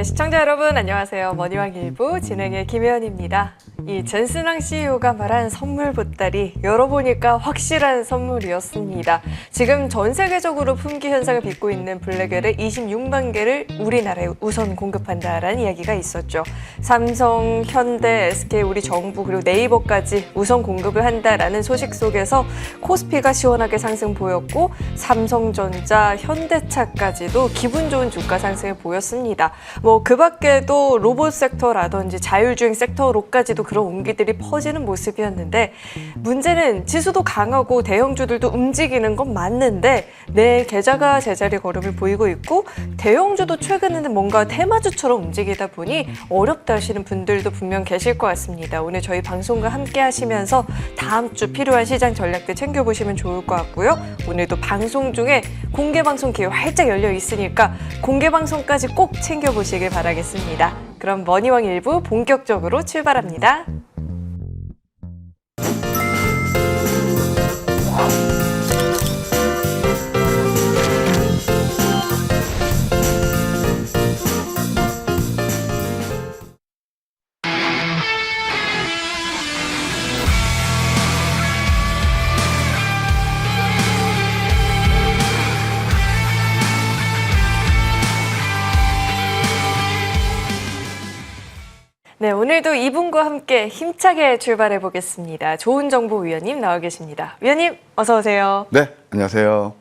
시청자 여러분 안녕하세요. 머니왕 일부 진행의 김혜연입니다. 이 젠슨왕 CEO가 말한 선물 보따리 열어보니까 확실한 선물이었습니다. 지금 전 세계적으로 품귀 현상을 빚고 있는 블랙웰을 26만 개를 우리나라에 우선 공급한다라는 이야기가 있었죠. 삼성, 현대, SK, 우리 정부 그리고 네이버까지 우선 공급을 한다라는 소식 속에서 코스피가 시원하게 상승 보였고 삼성전자, 현대차까지도 기분 좋은 주가 상승을 보였습니다. 그 밖에도 로봇 섹터라든지 자율주행 섹터로까지도 그런 온기들이 퍼지는 모습이었는데 문제는 지수도 강하고 대형주들도 움직이는 건 맞는데 내 계좌가 제자리 걸음을 보이고 있고 대형주도 최근에는 뭔가 테마주처럼 움직이다 보니 어렵다 하시는 분들도 분명 계실 것 같습니다. 오늘 저희 방송과 함께 하시면서 다음 주 필요한 시장 전략들 챙겨보시면 좋을 것 같고요. 오늘도 방송 중에 공개 방송 기회 활짝 열려 있으니까 공개 방송까지 꼭 챙겨보시길 바라겠습니다. 그럼 머니왕 일부 본격적으로 출발합니다. 네, 오늘도 이분과 함께 힘차게 출발해 보겠습니다. 좋은 정보 위원님 나와 계십니다. 위원님 어서 오세요. 네, 안녕하세요.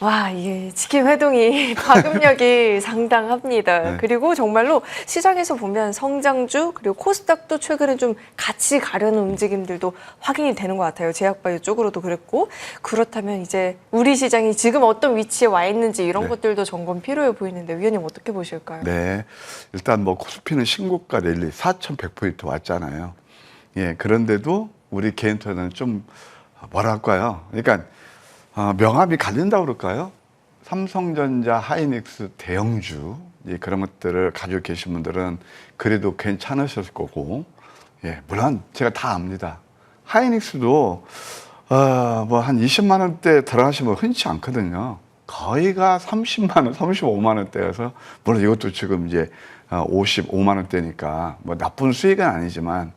와, 이게 치킨 회동이 파급력이 상당합니다. 네. 그리고 정말로 시장에서 보면 성장주 그리고 코스닥도 최근에 좀 같이 가려는 움직임들도 확인이 되는 것 같아요. 제약바이오 쪽으로도 그랬고. 그렇다면 이제 우리 시장이 지금 어떤 위치에 와 있는지 이런 네. 것들도 점검 필요해 보이는데 위원님 어떻게 보실까요? 네, 일단 코스피는 신고가 랠리 4,100포인트 왔잖아요. 예, 그런데도 우리 개인 투자는 좀 뭐랄까요? 그러니까 명암이 갈린다고 그럴까요? 삼성전자, 하이닉스 대형주 그런 것들을 가지고 계신 분들은 그래도 괜찮으셨을 거고, 예, 물론 제가 다 압니다. 하이닉스도 한 20만 원대 들어가시면 흔치 않거든요. 거의가 30만 원, 35만 원대여서 물론 이것도 지금 이제 55만 원대니까 나쁜 수익은 아니지만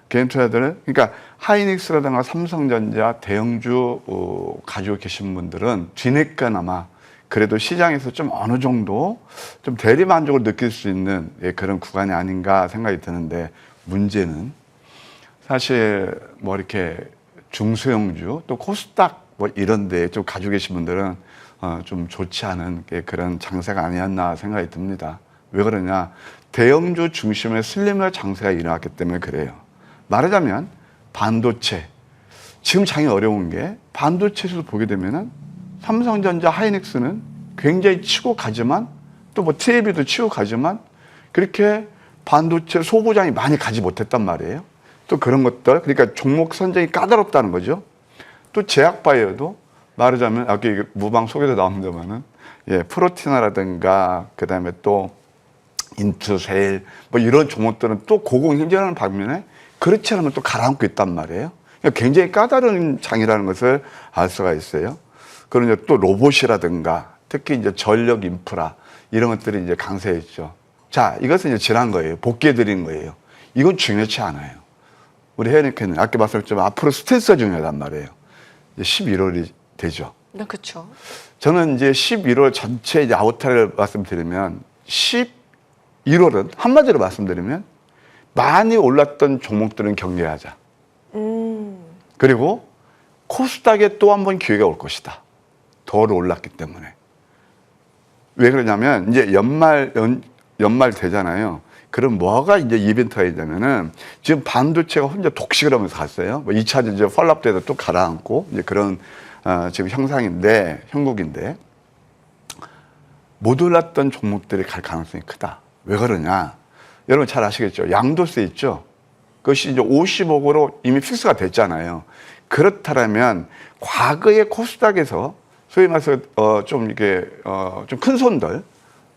개인 투자들은 그러니까 하이닉스라든가 삼성전자 대형주 가지고 계신 분들은 뒤늦게나마 그래도 시장에서 좀 어느 정도 좀 대리 만족을 느낄 수 있는 그런 구간이 아닌가 생각이 드는데 문제는 사실 이렇게 중소형주 또 코스닥 이런 데 좀 가지고 계신 분들은 좀 좋지 않은 그런 장세가 아니었나 생각이 듭니다. 왜 그러냐? 대형주 중심의 슬림화 장세가 일어났기 때문에 그래요. 말하자면 반도체, 지금 장이 어려운 게 반도체에서 보게 되면은 삼성전자, 하이닉스는 굉장히 치고 가지만 또 TLB도 치고 가지만 그렇게 반도체 소부장이 많이 가지 못했단 말이에요. 또 그런 것들, 그러니까 종목 선정이 까다롭다는 거죠. 또 제약바이오도 말하자면 아까 무방 속에도 나옵니다만은 프로티나라든가 그다음에 또 인투세일 이런 종목들은 또 고공행진하는 반면에 그렇지 않으면 또 가라앉고 있단 말이에요. 그러니까 굉장히 까다로운 장이라는 것을 알 수가 있어요. 그리고 또 로봇이라든가 특히 이제 전력 인프라 이런 것들이 이제 강세했죠. 자, 이것은 이제 지난 거예요. 복귀해 드린 거예요. 이건 중요치 않아요. 우리 혜연이께는 아까 말씀드렸지만 앞으로 스탠스가 중요하단 말이에요. 이제 11월이 되죠. 네, 그렇죠. 저는 이제 11월 전체 이제 아우타를 말씀드리면 11월은 한마디로 말씀드리면 많이 올랐던 종목들은 경계하자. 그리고 코스닥에 또 한 번 기회가 올 것이다. 더 올랐기 때문에. 왜 그러냐면 이제 연말 되잖아요. 그럼 뭐가 이제 이벤트가 있냐면은 지금 반도체가 혼자 독식을 하면서 갔어요. 2차 이제 펄랍 때도 또 가라앉고 이제 그런 지금 형국인데 못 올랐던 종목들이 갈 가능성이 크다. 왜 그러냐? 여러분 잘 아시겠죠? 양도세 있죠? 그것이 이제 50억으로 이미 픽스가 됐잖아요. 그렇다면 과거의 코스닥에서 소위 말해서 좀 이게 좀 큰 손들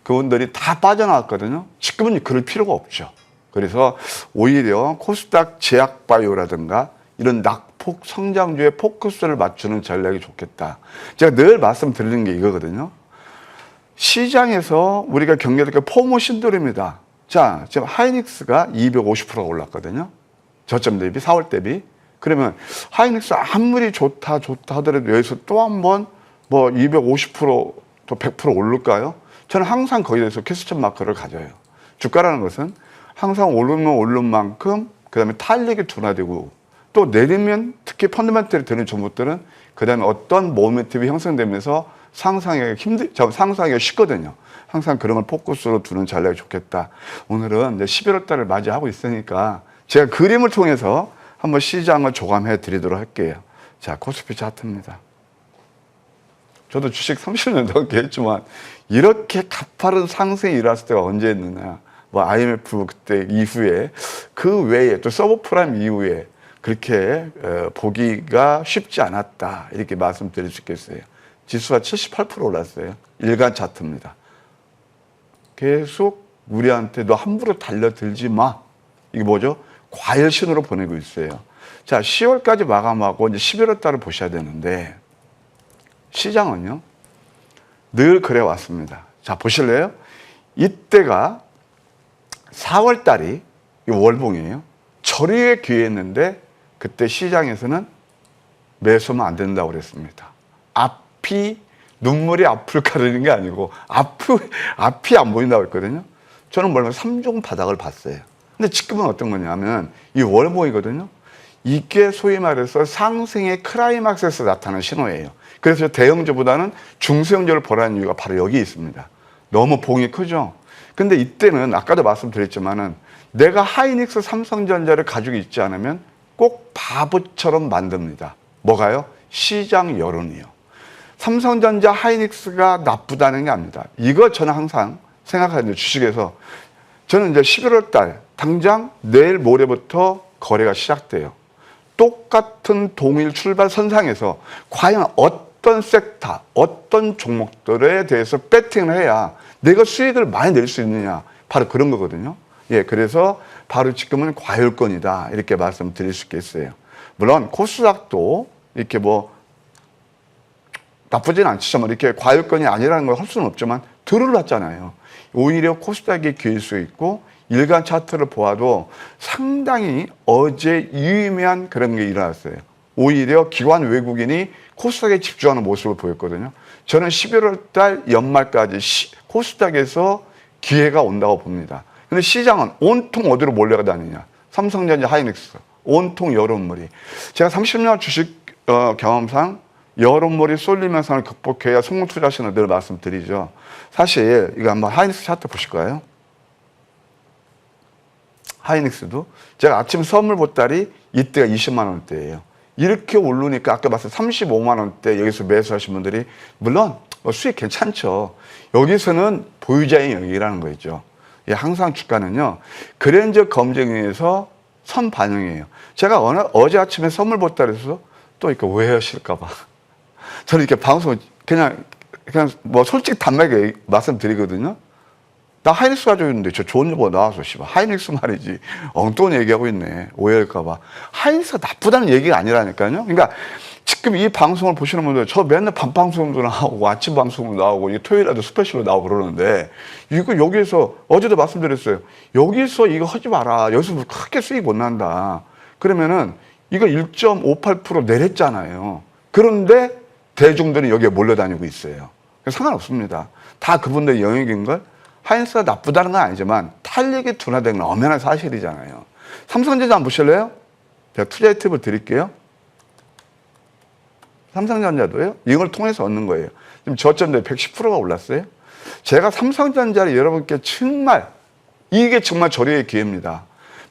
그분들이 다 빠져나왔거든요. 지금은 그럴 필요가 없죠. 그래서 오히려 코스닥 제약바이오라든가 이런 낙폭 성장주에 포커스를 맞추는 전략이 좋겠다. 제가 늘 말씀드리는 게 이거거든요. 시장에서 우리가 경계할 게 포모 신도림이다. 자, 지금 하이닉스가 250%가 올랐거든요. 저점 대비, 4월 대비. 그러면 하이닉스 아무리 좋다 하더라도 여기서 또 한 번 뭐 250%, 또 100% 오를까요? 저는 항상 거기에 대해서 퀘스천 마크를 가져요. 주가라는 것은 항상 오르는 만큼 그다음에 탄력이 둔화되고 또 내리면 특히 펀더멘털이 되는 종목들은 그다음에 어떤 모멘텀이 형성되면서 상상하기가 쉽거든요. 항상 그런 걸 포커스로 두는 전략이 좋겠다. 오늘은 이제 11월 달을 맞이하고 있으니까 제가 그림을 통해서 한번 시장을 조감해 드리도록 할게요. 자, 코스피 차트입니다. 저도 주식 30년 넘게 했지만 이렇게 가파른 상승이 일어났을 때가 언제 있느냐. 뭐 IMF 그때 이후에 그 외에 또 서브프라임 이후에 그렇게 보기가 쉽지 않았다. 이렇게 말씀드릴 수 있겠어요. 지수가 78% 올랐어요. 일간 차트입니다. 계속 우리한테 너 함부로 달려들지 마. 이게 뭐죠? 과열 신호로 보내고 있어요. 자, 10월까지 마감하고 이제 11월 달을 보셔야 되는데 시장은요, 늘 그래 왔습니다. 자, 보실래요? 이때가 4월 달이 월봉이에요. 저리에 기회했는데 그때 시장에서는 매수하면 안 된다고 그랬습니다. 눈물이 앞을 가르는 게 아니고 앞이 안 보인다고 했거든요. 저는 뭐냐면 3종 바닥을 봤어요. 근데 지금은 어떤 거냐면 이 월봉이거든요. 이게 소위 말해서 상승의 클라이막스에서 나타나는 신호예요. 그래서 대형주보다는 중소형주를 보라는 이유가 바로 여기 있습니다. 너무 봉이 크죠? 근데 이때는 아까도 말씀드렸지만은 내가 하이닉스 삼성전자를 가지고 있지 않으면 꼭 바보처럼 만듭니다. 뭐가요? 시장 여론이요. 삼성전자 하이닉스가 나쁘다는 게 아닙니다. 이거 저는 항상 생각하는데 주식에서 저는 이제 11월 달 당장 내일 모레부터 거래가 시작돼요. 똑같은 동일 출발 선상에서 과연 어떤 섹터, 어떤 종목들에 대해서 배팅을 해야 내가 수익을 많이 낼 수 있느냐. 바로 그런 거거든요. 예, 그래서 바로 지금은 과열권이다. 이렇게 말씀드릴 수 있겠어요. 물론 코스닥도 이렇게 뭐 나쁘진 않지만 이렇게 과열권이 아니라는 걸 할 수는 없지만 들어놨잖아요. 오히려 코스닥이 기일 수 있고 일간 차트를 보아도 상당히 어제 유의미한 그런 게 일어났어요. 오히려 기관 외국인이 코스닥에 집중하는 모습을 보였거든요. 저는 11월 달 연말까지 코스닥에서 기회가 온다고 봅니다. 근데 시장은 온통 어디로 몰려다니냐. 삼성전자 하이닉스, 온통 여론몰이. 제가 30년 주식 경험상 여론몰이 쏠리면서 극복해야 성공 투자하시는 늘 말씀드리죠. 사실 이거 한번 하이닉스 차트 보실까요? 하이닉스도 제가 아침 선물 보따리 이때가 20만 원대예요. 이렇게 오르니까 아까 말씀 35만 원대 여기서 매수하신 분들이 물론 수익 괜찮죠. 여기서는 보유자의 영역이라는 거죠. 예, 항상 주가는요. 그랜저 검증에서 선반영이에요. 제가 어제 아침에 선물 보따리에서 또 이렇게 오해하실까 봐. 저는 이렇게 방송을 그냥 뭐 솔직히 단박에 말씀드리거든요. 나 하이닉스 가지고 있는데 저 좋은 여보 나와서 씨발 하이닉스 말이지 엉뚱한 얘기하고 있네. 오해할까 봐. 하이닉스가 나쁘다는 얘기가 아니라니까요. 그러니까 지금 이 방송을 보시는 분들 저 맨날 밤 방송도 나오고 아침 방송도 나오고 토요일에도 스페셜로 나오고 그러는데 이거 여기에서 어제도 말씀드렸어요. 여기서 이거 하지 마라. 여기서 크게 수익 못 난다. 그러면은 이거 1.58% 내렸잖아요. 그런데 대중들은 여기에 몰려다니고 있어요. 상관없습니다. 다 그분들의 영역인걸. 하이닉스가 나쁘다는 건 아니지만 탄력이 둔화된 건 엄연한 사실이잖아요. 삼성전자 한번 보실래요? 제가 투자의 팁을 드릴게요. 삼성전자도요. 이걸 통해서 얻는 거예요. 지금 저점 대비 110%가 올랐어요. 제가 삼성전자를 여러분께 정말 이게 정말 저리의 기회입니다.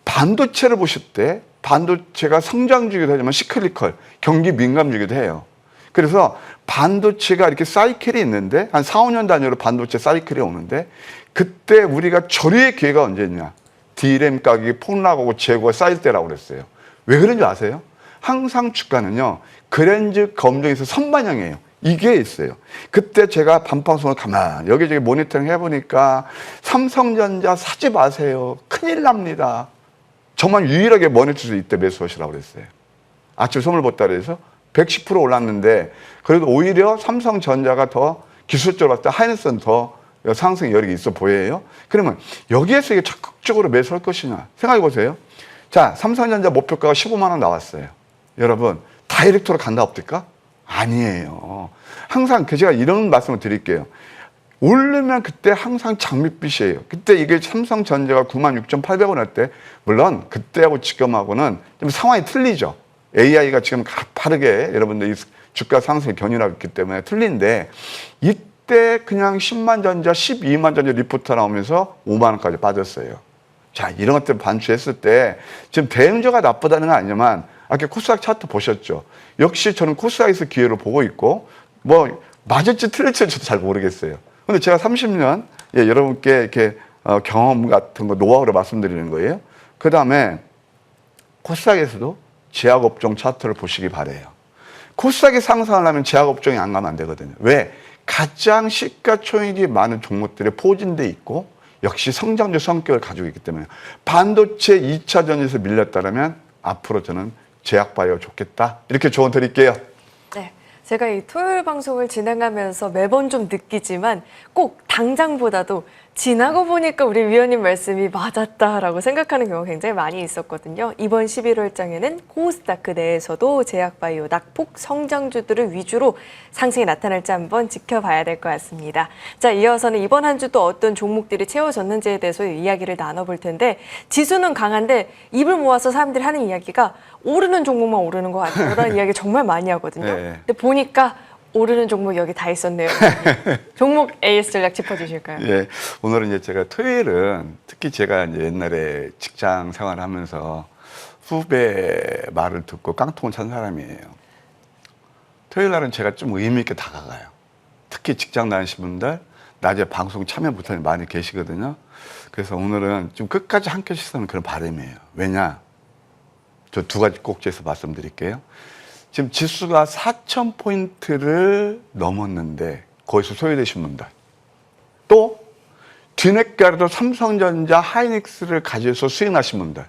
반도체를 보실 때 반도체가 성장주기도 하지만 시클리컬, 경기 민감주기도 해요. 그래서 반도체가 이렇게 사이클이 있는데 한 4, 5년 단위로 반도체 사이클이 오는데 그때 우리가 저리의 기회가 언제냐. D램 가격이 폭락하고 재고가 쌓일 때라고 그랬어요. 왜 그런지 아세요? 항상 주가는요. 그랜저 검증에서 선반영이에요. 이게 있어요. 그때 제가 반방송을 가만히 여기저기 모니터링 해보니까 삼성전자 사지 마세요. 큰일 납니다. 정말 유일하게 모니터에서 이때 매수하시라고 그랬어요. 아침 선물 보따리에서 110% 올랐는데 그래도 오히려 삼성전자가 더 기술적으로 봤을 때 하이닉스는 더 상승 여력이 있어 보여요. 그러면 여기에서 이게 적극적으로 매수할 것이냐 생각해 보세요. 자, 삼성전자 목표가가 15만 원 나왔어요. 여러분 다이렉트로 간다 없을까? 아니에요. 항상 제가 이런 말씀을 드릴게요. 오르면 그때 항상 장밋빛이에요. 그때 이게 삼성전자가 96,800원 할 때 물론 그때하고 지금하고는 좀 상황이 틀리죠. AI가 지금 가파르게 여러분들 이 주가 상승에 견인하고 있기 때문에 틀린데 이때 그냥 10만 전자, 12만 전자 리포트 나오면서 5만 원까지 빠졌어요. 자, 이런 것들 반추했을 때 지금 대응조가 나쁘다는 건 아니지만 아까 코스닥 차트 보셨죠? 역시 저는 코스닥에서 기회를 보고 있고 뭐 맞을지 틀릴지 저도 잘 모르겠어요. 근데 제가 30년 여러분께 이렇게 경험 같은 거 노하우를 말씀드리는 거예요. 그 다음에 코스닥에서도 제약업종 차트를 보시기 바래요. 코스닥이 상승을 하면 제약업종이 안 가면 안 되거든요. 왜? 가장 시가총액이 많은 종목들이 포진돼 있고 역시 성장주 성격을 가지고 있기 때문에 반도체 2차 전지에서 밀렸다면 앞으로 저는 제약바이오 좋겠다. 이렇게 조언 드릴게요. 네. 제가 이 토요일 방송을 진행하면서 매번 좀 느끼지만 꼭 당장보다도 지나고 보니까 우리 위원님 말씀이 맞았다라고 생각하는 경우가 굉장히 많이 있었거든요. 이번 11월장에는 코스닥 그 내에서도 제약바이오, 낙폭, 성장주들을 위주로 상승이 나타날지 한번 지켜봐야 될 것 같습니다. 자, 이어서는 이번 한 주도 어떤 종목들이 채워졌는지에 대해서 이야기를 나눠볼 텐데 지수는 강한데 입을 모아서 사람들이 하는 이야기가 오르는 종목만 오르는 것 같다라는 이야기 정말 많이 하거든요. 네. 근데 보니까 오르는 종목 여기 다 있었네요. 종목 AS 전략 짚어주실까요? 예, 오늘은 이제 제가 토요일은 특히 제가 이제 옛날에 직장 생활하면서 후배 말을 듣고 깡통을 찬 사람이에요. 토요일 날은 제가 좀 의미 있게 다가가요. 특히 직장 다니신 분들 낮에 방송 참여 못하는 많이 계시거든요. 그래서 오늘은 좀 끝까지 함께 시선은 그런 바람이에요. 왜냐? 저 두 가지 꼭지에서 말씀드릴게요. 지금 지수가 4,000포인트를 넘었는데 거기서 소외되신 분들 또 뒤늦게라도 삼성전자 하이닉스를 가져서 수익 나신 분들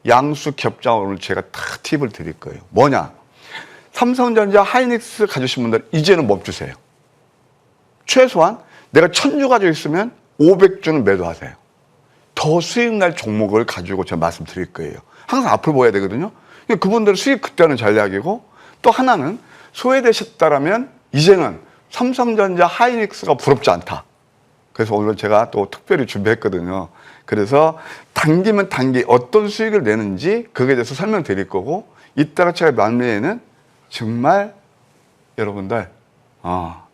양수 겹장으로 오늘 제가 다 팁을 드릴 거예요. 뭐냐? 삼성전자 하이닉스 가지신 분들 이제는 멈추세요. 최소한 내가 1,000주 가지고 있으면 500주는 매도하세요. 더 수익 날 종목을 가지고 제가 말씀드릴 거예요. 항상 앞을 보아야 되거든요. 그분들은 수익 극대화는 전략이고 또 하나는 소외되셨다라면 이제는 삼성전자 하이닉스가 부럽지 않다. 그래서 오늘 제가 또 특별히 준비했거든요. 그래서 단기면 단기 어떤 수익을 내는지 그거에 대해서 설명드릴 거고 이따가 제가 말미에는 정말 여러분들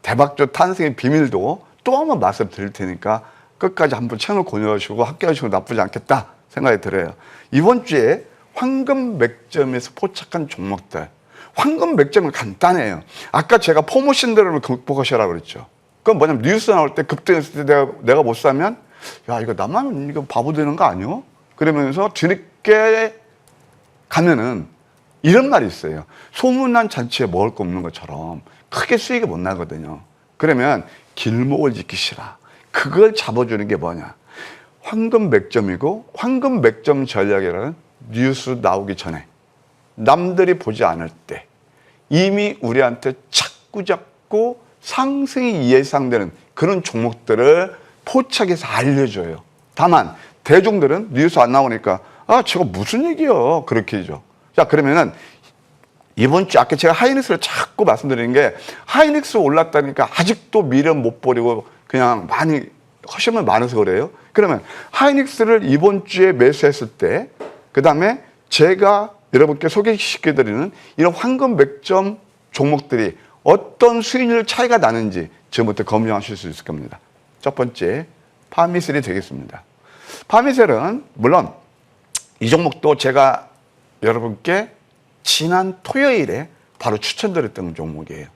대박조 탄생의 비밀도 또 한번 말씀드릴 테니까 끝까지 한번 채널 고정하시고 함께 하시면 나쁘지 않겠다 생각이 들어요. 이번 주에 황금 맥점에서 포착한 종목들. 황금 맥점은 간단해요. 아까 제가 포모신들을 극복하시라고 그랬죠. 그건 뭐냐면 뉴스 나올 때 급등했을 때 내가 못 사면 야 이거 나만 이거 바보 되는 거 아니요? 그러면서 뒤늦게 가면은 이런 말이 있어요. 소문난 잔치에 먹을 거 없는 것처럼 크게 수익이 못 나거든요. 그러면 길목을 지키시라. 그걸 잡아주는 게 뭐냐? 황금 맥점이고 황금 맥점 전략이라는 뉴스 나오기 전에 남들이 보지 않을 때 이미 우리한테 자꾸 상승이 예상되는 그런 종목들을 포착해서 알려줘요. 다만 대중들은 뉴스 안 나오니까 저거 무슨 얘기요? 그렇게 해죠. 자, 그러면은 이번 주 아까 제가 하이닉스를 자꾸 말씀드리는 게 하이닉스 올랐다니까 아직도 미련 못 버리고 그냥 많이 허심을 많아서 그래요. 그러면 하이닉스를 이번 주에 매수했을 때 그 다음에 제가 여러분께 소개시켜드리는 이런 황금 맥점 종목들이 어떤 수익률 차이가 나는지 지금부터 검증하실 수 있을 겁니다. 첫 번째, 파미셀이 되겠습니다. 파미셀은 물론 이 종목도 제가 여러분께 지난 토요일에 바로 추천드렸던 종목이에요.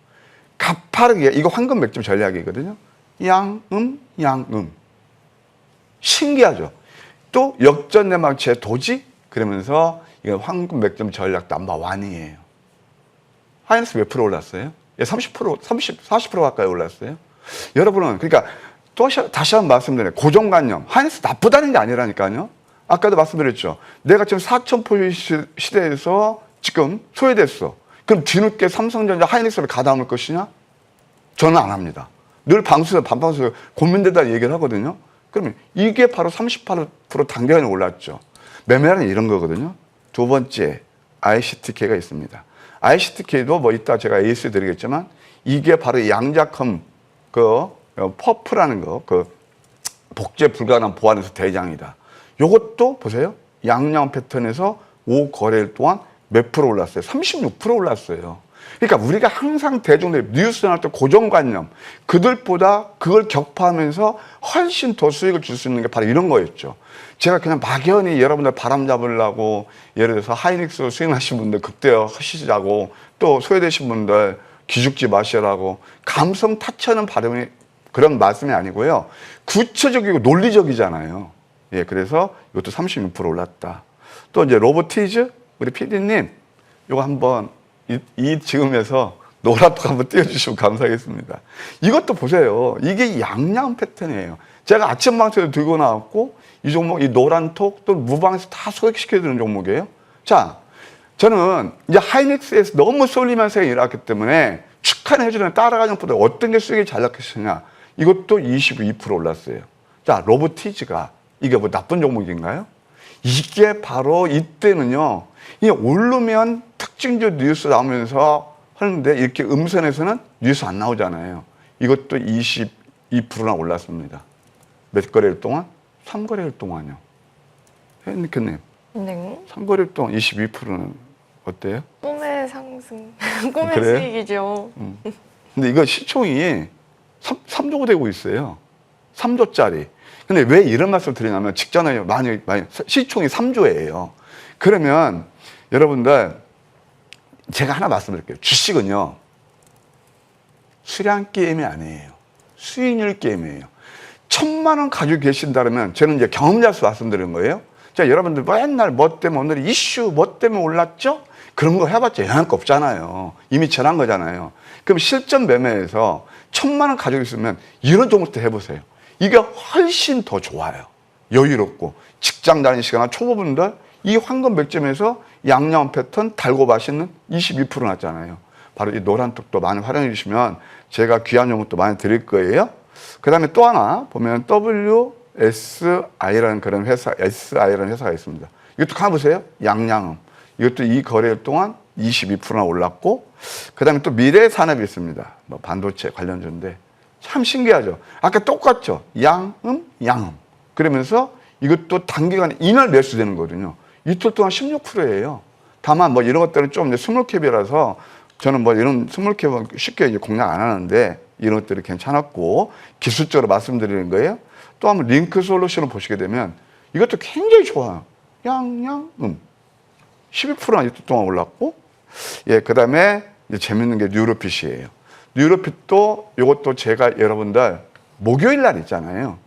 가파르게, 이거 황금 맥점 전략이거든요. 양음. 신기하죠? 또 역전 내망치의 도지? 그러면서 이건 황금 맥점 전략 넘버1이에요. 하이닉스 몇 프로 올랐어요? 30%, 40% 가까이 올랐어요. 여러분은 그러니까 또 다시 한번 말씀드려요. 고정관념. 하이닉스 나쁘다는 게 아니라니까요. 아까도 말씀드렸죠. 내가 지금 4,000포인트 시대에서 지금 소외됐어. 그럼 뒤늦게 삼성전자 하이닉스를 가다듬을 것이냐? 저는 안 합니다. 늘 방송에서 반방송에서 고민되다 얘기를 하거든요. 그러면 이게 바로 38% 단기간에 올랐죠. 매매는 이런 거거든요. 두 번째 ICTK가 있습니다. ICTK도 뭐 이따 제가 AS 드리겠지만 이게 바로 양자컴 퍼프라는 거, 복제 불가능한 보안에서 대장이다. 요것도 보세요. 양양 패턴에서 5거래일 동안 몇 프로 올랐어요? 36% 올랐어요. 그러니까 우리가 항상 대중들 뉴스 나올 때 고정관념, 그들보다 그걸 격파하면서 훨씬 더 수익을 줄 수 있는 게 바로 이런 거였죠. 제가 그냥 막연히 여러분들 바람 잡으려고 예를 들어서 하이닉스 수익하신 분들 극대화하시자고 또 소외되신 분들 기죽지 마시라고 감성 타치하는 발음이 그런 말씀이 아니고요. 구체적이고 논리적이잖아요. 예, 그래서 이것도 36% 올랐다. 또 이제 로보티즈 우리 PD님 이거 한번 이 지금에서 노란톡 한번 띄워주시면 감사하겠습니다. 이것도 보세요. 이게 양양 패턴이에요. 제가 아침 방송에 들고 나왔고 이 종목, 이 노란톡 또 무방에서 다 소개시켜드리는 종목이에요. 자, 저는 이제 하이닉스에서 너무 쏠리면서 일어났기 때문에 축하해주는 따라가는 것보다 어떤 게 수익이 잘 났겠느냐. 이것도 22% 올랐어요. 자, 로보티즈가 이게 뭐 나쁜 종목인가요? 이게 바로 이때는요. 이 오르면 특징주 뉴스 나오면서 하는데 이렇게 음선에서는 뉴스 안 나오잖아요. 이것도 22%나 올랐습니다. 몇 거래일 동안? 3거래일 동안요. 혜니크님. 네. 3거래일 동안 22%는 어때요? 꿈의 상승, 꿈의 그래요? 수익이죠. 근데 이거 시총이 3조 되고 있어요. 3조짜리. 근데 왜 이런 말씀을 드리냐면 직전에 많이 시총이 3조예요. 그러면 여러분들 제가 하나 말씀드릴게요. 주식은요. 수량 게임이 아니에요. 수익률 게임이에요. 1,000만 원 가지고 계신다면 저는 이제 경험자수 말씀드리는 거예요. 자, 여러분들 맨날 뭐 때문에 오늘 이슈 뭐 때문에 올랐죠? 그런 거 해봤자 영향 거 없잖아요. 이미 전한 거잖아요. 그럼 실전 매매에서 1,000만 원 가지고 있으면 이런 종목도 해보세요. 이게 훨씬 더 좋아요. 여유롭고 직장 다니는 시간에 초보분들 이 황금 백점에서 양념 패턴 달고 맛있는 22% 났잖아요. 바로 이 노란톡도 많이 활용해 주시면 제가 귀한 종목도 많이 드릴 거예요. 그 다음에 또 하나 보면 WSI라는 그런 회사, SI라는 회사가 있습니다. 이것도 가보세요. 양양음. 이것도 이 거래일 동안 22%나 올랐고, 그 다음에 또 미래산업이 있습니다. 뭐 반도체 관련주인데 참 신기하죠. 아까 똑같죠. 양음. 그러면서 이것도 단기간에 이날 매수되는 거거든요. 이틀 동안 16%예요. 다만 뭐 이런 것들은 좀 스몰캡이라서 저는 뭐 이런 스몰캡은 쉽게 이제 공략 안 하는데 이런 것들이 괜찮았고 기술적으로 말씀드리는 거예요. 또 한번 링크 솔루션을 보시게 되면 이것도 굉장히 좋아요. 양양음. 12%나 이틀 동안 올랐고, 예, 그 다음에 재밌는 게 뉴로핏이에요. 뉴로핏도 이것도 제가 여러분들 목요일 날 있잖아요.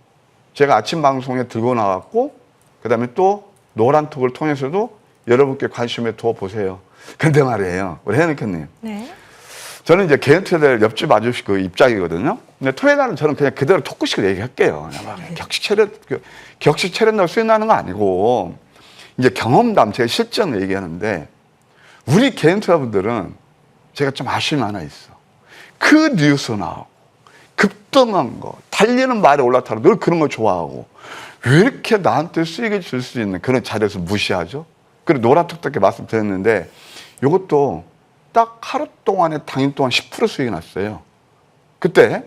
제가 아침 방송에 들고 나왔고, 그 다음에 또 노란톡을 통해서도 여러분께 관심을 둬 보세요. 근데 말이에요. 우리 혜니크님. 네. 저는 이제 개인 투자들 옆집 아저씨 그 입장이거든요. 근데 토요일 날은 저는 그냥 그대로 토크식을 얘기할게요. 그냥 막 격식 차렸다고 수익 나는 거 아니고, 이제 경험담, 제가 실전 얘기하는데, 우리 개인 투자분들은 제가 좀 아쉬움이 하나 있어. 그 뉴스 나오고, 급등한 거, 달리는 말이 올라타고 늘 그런 거 좋아하고, 왜 이렇게 나한테 수익을 줄 수 있는 그런 자리에서 무시하죠? 그리고 노란톡답게 말씀드렸는데, 이것도 딱 하루 동안에 당일 동안 10% 수익이 났어요. 그때,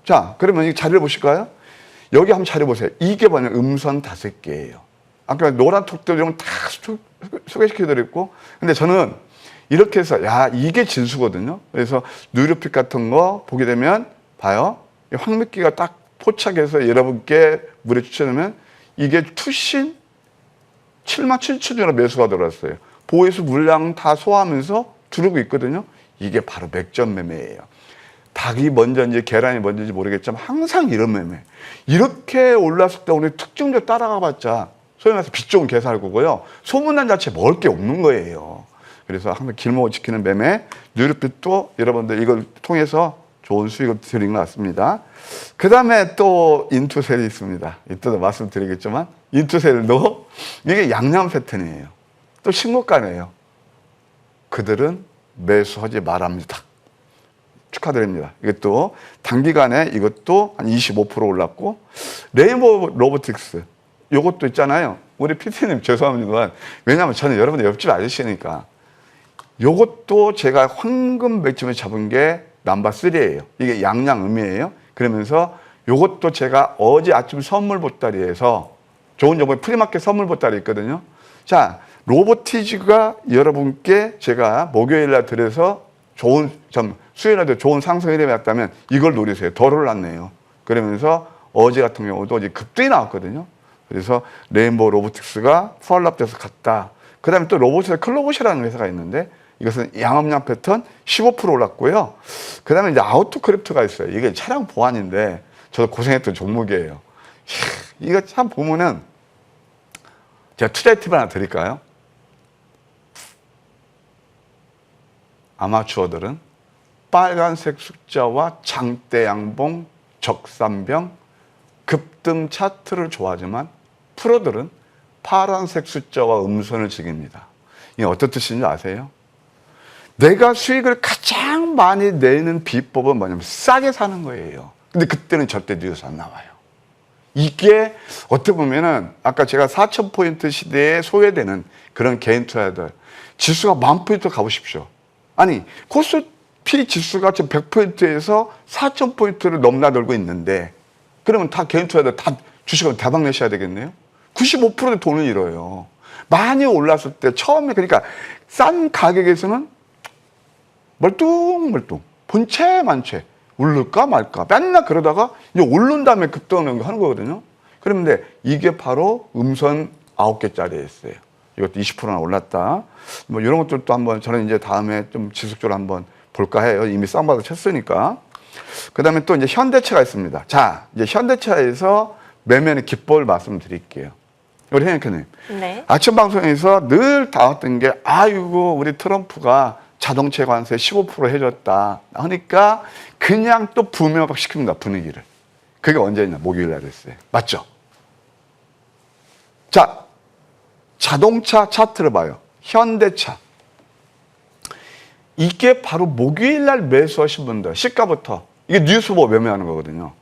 자, 그러면 이 자리를 보실까요? 여기 한번 자리 보세요. 이게 뭐냐면 음선 5개예요. 아까 노란톡들 이런 다 소개시켜드렸고, 근데 저는 이렇게 해서, 야, 이게 진수거든요. 그래서 뉴로핏 같은 거 보게 되면, 봐요. 황미끼가 딱 포착해서 여러분께 무료 추천하면, 이게 투신 77,000주나 매수가 들어왔어요. 보유수 물량 다 소화하면서 두르고 있거든요. 이게 바로 맥점 매매예요. 닭이 먼저인지 계란이 먼저인지 모르겠지만 항상 이런 매매. 이렇게 올랐을 때 오늘 특징적 따라가 봤자 소위 말해서 빚 좋은 개살구고요. 소문난 자체 먹을 게 없는 거예요. 그래서 항상 길목을 지키는 매매. 뉴로핏도 여러분들 이걸 통해서 좋은 수익을 드린 것 같습니다. 그 다음에 또 인투셀이 있습니다. 이따도 말씀드리겠지만 인투셀도 이게 양념 패턴이에요. 또 신고가네요. 그들은 매수하지 말합니다. 축하드립니다. 이것도 단기간에 이것도 한 25% 올랐고, 레인보우 로보틱스 요것도 있잖아요. 우리 PD님 죄송합니다만, 왜냐하면 저는 여러분들 옆집 아저씨니까. 요것도 제가 황금 맥점에 잡은 게 넘버 3예요. 이게 양양음이에요. 그러면서 요것도 제가 어제 아침 선물 보따리에서 좋은 정보의 프리마켓 선물 보따리 있거든요. 자, 로보티즈가 여러분께 제가 목요일 날 드려서 좋은 수요일날도 좋은 상승 흐름이 왔다면 이걸 노리세요. 덜 올랐네요. 그러면서 어제 같은 경우도 이제 급등이 나왔거든요. 그래서 레인보우 로보틱스가 펄랍돼서 갔다. 그 다음에 또 로봇에서 클로봇이라는 회사가 있는데 이것은 양업량 패턴 15% 올랐고요. 그 다음에 이제 아우토크래프트가 있어요. 이게 차량 보안인데 저도 고생했던 종목이에요. 이거 참 보면은 제가 투자 팁 하나 드릴까요? 아마추어들은 빨간색 숫자와 장대 양봉, 적산병, 급등 차트를 좋아하지만 프로들은 파란색 숫자와 음선을 즐깁니다. 이게 어떤 뜻인지 아세요? 내가 수익을 가장 많이 내는 비법은 뭐냐면 싸게 사는 거예요. 근데 그때는 절대 뉴스 안 나와요. 이게 어떻게 보면은 아까 제가 4,000포인트 시대에 소외되는 그런 개인 투자들 지수가 10,000포인트 가보십시오. 아니 코스피 지수가 지금 100포인트에서 4,000포인트를 넘나들고 있는데 그러면 다 개인 투자들 다 주식을 대박 내셔야 되겠네요. 95%의 돈을 잃어요. 많이 올랐을 때 처음에 그러니까 싼 가격에서는 멀뚱멀뚱 본체 만체 오를까 말까 맨날 그러다가 이제 오른 다음에 급등하는 거 하는 거거든요. 그런데 이게 바로 음선 9개짜리였어요. 이것도 20%나 올랐다. 뭐 이런 것들도 한번 저는 이제 다음에 좀 지속적으로 한번 볼까 해요. 이미 쌍바닥 쳤으니까. 그 다음에 또 이제 현대차가 있습니다. 자, 이제 현대차에서 매매의 기법을 말씀드릴게요. 우리 henry 네. 아침 방송에서 늘 나왔던 게 아이고 우리 트럼프가 자동차 관세 15% 해줬다 하니까 그냥 또 부메박 시킵니다. 분위기를. 그게 언제였냐? 목요일 날 했어요. 맞죠? 자, 자동차 차트를 봐요. 현대차. 이게 바로 목요일 날 매수하신 분들 시가부터 이게 뉴스 보고 매매하는 거거든요.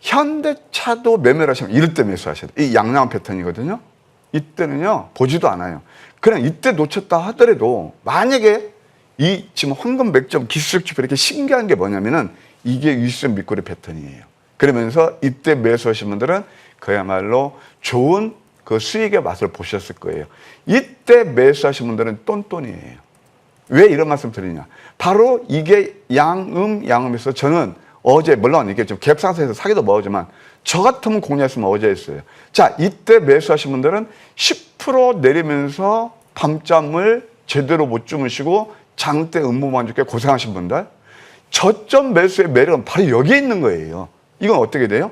현대차도 매매를 하시면 이럴 때 매수하셔야 돼요. 이 양양 패턴이거든요. 이때는요 보지도 않아요. 그냥 이때 놓쳤다 하더라도 만약에 이 지금 황금 맥점 기술적 지표 이렇게 신기한 게 뭐냐면은 이게 일선 밑꼬리 패턴이에요. 그러면서 이때 매수하신 분들은 그야말로 좋은 그 수익의 맛을 보셨을 거예요. 이때 매수하신 분들은 똔똔이에요. 왜 이런 말씀 드리냐? 바로 이게 양음에서 저는 어제 물론 이게 좀 갭상승해서 사기도 먹었지만 저 같으면 공략했으면 어제 했어요. 자, 이때 매수하신 분들은 10% 내리면서 밤잠을 제대로 못 주무시고 장대 음모만 죽게 고생하신 분들 저점 매수의 매력은 바로 여기에 있는 거예요. 이건 어떻게 돼요?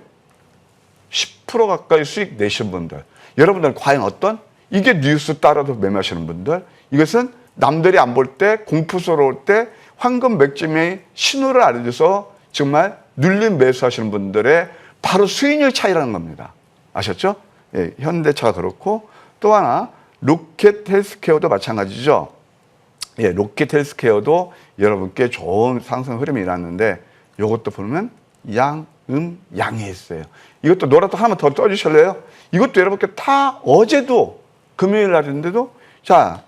10% 가까이 수익 내신 분들 여러분들은 과연 어떤? 이게 뉴스 따라서 매매하시는 분들 이것은 남들이 안 볼 때 공포스러울 때 황금 맥점의 신호를 알려줘서 정말 눌림 매수하시는 분들의 바로 수익률 차이라는 겁니다. 아셨죠? 예, 현대차가 그렇고 또 하나 로켓 헬스케어도 마찬가지죠. 예, 로켓 헬스케어도 여러분께 좋은 상승 흐름이 일어났는데 이것도 보면 양이 있어요. 이것도 노랗도 하나만 더 떠주실래요? 이것도 여러분께 다 어제도 금요일 날인데도 자,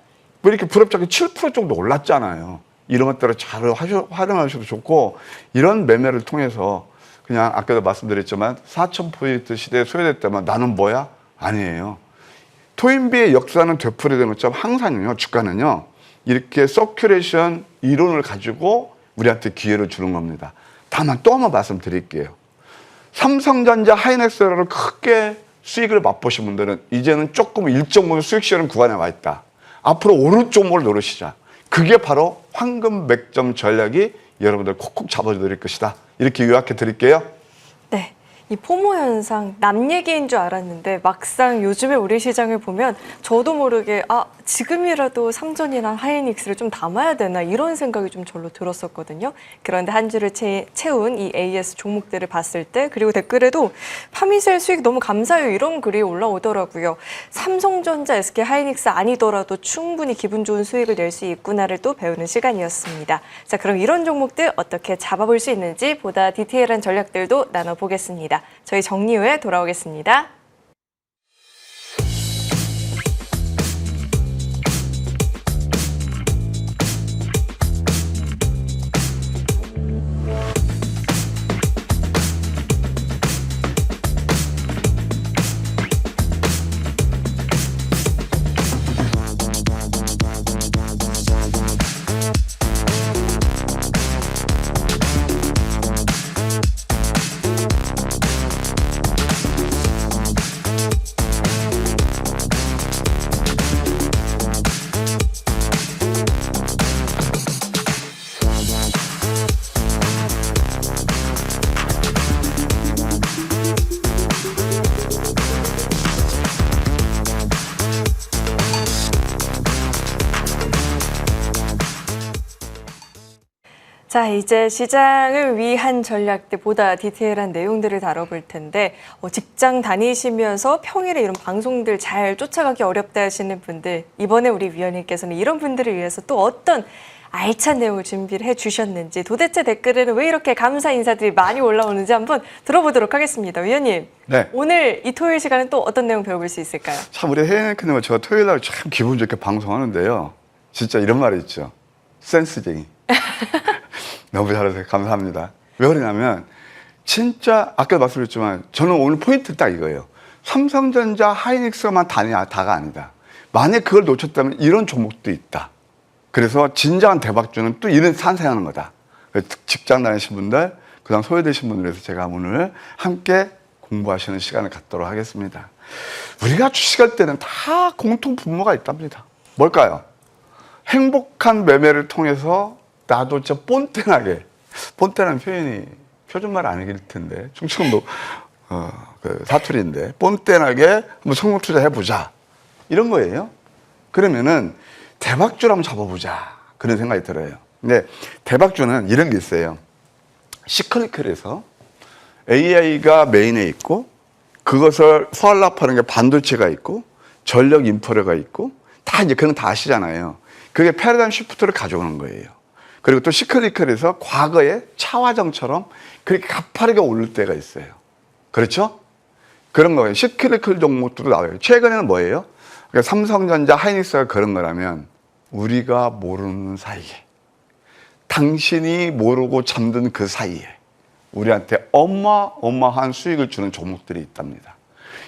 왜 이렇게 부럽지않게 7% 정도 올랐잖아요. 이런 것들을 잘 활용하셔도 좋고 이런 매매를 통해서 그냥 아까도 말씀드렸지만 4,000포인트 시대에 소외됐다면 나는 뭐야? 아니에요. 토인비의 역사는 되풀이되는 것처럼 항상요 주가는요 이렇게 서큘레이션 이론을 가지고 우리한테 기회를 주는 겁니다. 다만 또 한번 말씀드릴게요. 삼성전자 하이닉스를 크게 수익을 맛보신 분들은 이제는 조금 일정 부분 수익 시절은 구간에 와 있다. 앞으로 오른쪽목을 노리시자. 그게 바로 황금 맥점 전략이 여러분들 콕콕 잡아드릴 것이다. 이렇게 요약해 드릴게요. 네. 이 포모 현상 남 얘기인 줄 알았는데 막상 요즘에 우리 시장을 보면 저도 모르게 지금이라도 삼전이나 하이닉스를 좀 담아야 되나 이런 생각이 좀 절로 들었었거든요. 그런데 한 주를 채운 이 AS 종목들을 봤을 때 그리고 댓글에도 파미셀 수익 너무 감사해요 이런 글이 올라오더라고요. 삼성전자, SK 하이닉스 아니더라도 충분히 기분 좋은 수익을 낼 수 있구나를 또 배우는 시간이었습니다. 자, 그럼 이런 종목들 어떻게 잡아볼 수 있는지 보다 디테일한 전략들도 나눠보겠습니다. 저희 정리 후에 돌아오겠습니다. 자, 이제 시장을 위한 전략들 보다 디테일한 내용들을 다뤄볼 텐데 직장 다니시면서 평일에 이런 방송들 잘 쫓아가기 어렵다 하시는 분들 이번에 우리 위원님께서는 이런 분들을 위해서 또 어떤 알찬 내용을 준비를 해주셨는지 도대체 댓글에는 왜 이렇게 감사 인사들이 많이 올라오는지 한번 들어보도록 하겠습니다. 위원님, 네. 오늘 이 토요일 시간은 또 어떤 내용 배워볼 수 있을까요? 참 우리 혜연이크님은 제가 토요일 날 참 기분 좋게 방송하는데요. 진짜 이런 말이 있죠. 센스쟁이. 너무 잘하세요. 감사합니다. 왜 그러냐면 진짜 아까 말씀드렸지만 저는 오늘 포인트 딱 이거예요. 삼성전자, 하이닉스만 다가 아니다. 만약 그걸 놓쳤다면 이런 종목도 있다. 그래서 진정한 대박주는 또 이런 산생하는 거다. 직장 다니신 분들, 그다음 소외되신 분들에서 제가 오늘 함께 공부하시는 시간을 갖도록 하겠습니다. 우리가 주식할 때는 다 공통 분모가 있답니다. 뭘까요? 행복한 매매를 통해서 나도 진짜 뻔뻔하는 표현이 표준말 아니길 텐데 충청도 그 사투리인데 뻔뻔하게 한번 성공 투자해보자 이런 거예요. 그러면은 대박주를 한번 잡아보자 그런 생각이 들어요. 근데 대박주는 이런 게 있어요. 시클리컬에서 AI가 메인에 있고 그것을 수월납하는 게 반도체가 있고 전력 인프라가 있고 다 이제 그런 거 다 아시잖아요. 그게 패러다임 시프트를 가져오는 거예요. 그리고 또 시클리컬에서 과거에 차화정처럼 그렇게 가파르게 오를 때가 있어요. 그렇죠? 그런 거예요. 시클리컬 종목들도 나와요. 최근에는 뭐예요? 그러니까 삼성전자, 하이닉스가 그런 거라면 우리가 모르는 사이에 당신이 모르고 잠든 그 사이에 우리한테 어마어마한 수익을 주는 종목들이 있답니다.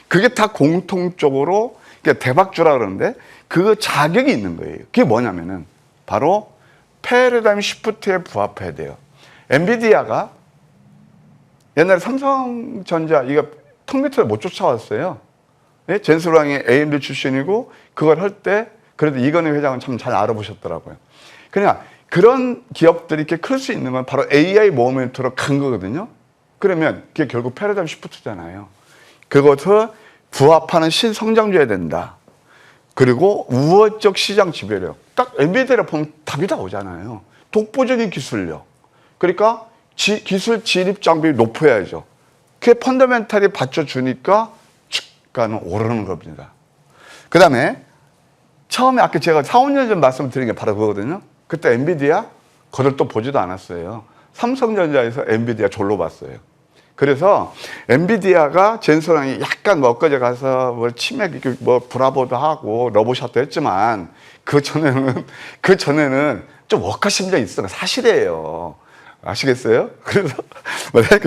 그게 다 공통적으로 그러니까 대박주라 그러는데 그 자격이 있는 거예요. 그게 뭐냐면은 바로 패러다임 시프트에 부합해야 돼요. 엔비디아가 옛날에 삼성전자 이거 턱 밑을 못 쫓아왔어요. 네? 젠스랑이 AMD 출신이고 그걸 할 때 그래도 이건희 회장은 참 잘 알아보셨더라고요. 그냥 그런 기업들이 이렇게 클 수 있는 건 바로 AI 모멘트로 간 거거든요. 그러면 그게 결국 패러다임 시프트잖아요. 그것을 부합하는 신성장주여야 된다. 그리고 우호적 시장 지배력. 딱 엔비디아를 보면 답이 다 오잖아요. 독보적인 기술력. 그러니까 기술 진입 장벽이 높아야죠. 그게 펀더멘탈이 받쳐주니까 주가는 오르는 겁니다. 그 다음에 처음에 아까 제가 4, 5년 전 말씀드린 게 바로 그거거든요. 그때 엔비디아 거들 또 보지도 않았어요. 삼성전자에서 엔비디아 졸로 봤어요. 그래서 엔비디아가 젠소랑이 약간 뭐 엊그제 가서 뭐 치맥 뭐 브라보도 하고 러브샷도 했지만 그 전에는 좀 억하 심정이 있었던 거 사실이에요. 아시겠어요? 그래서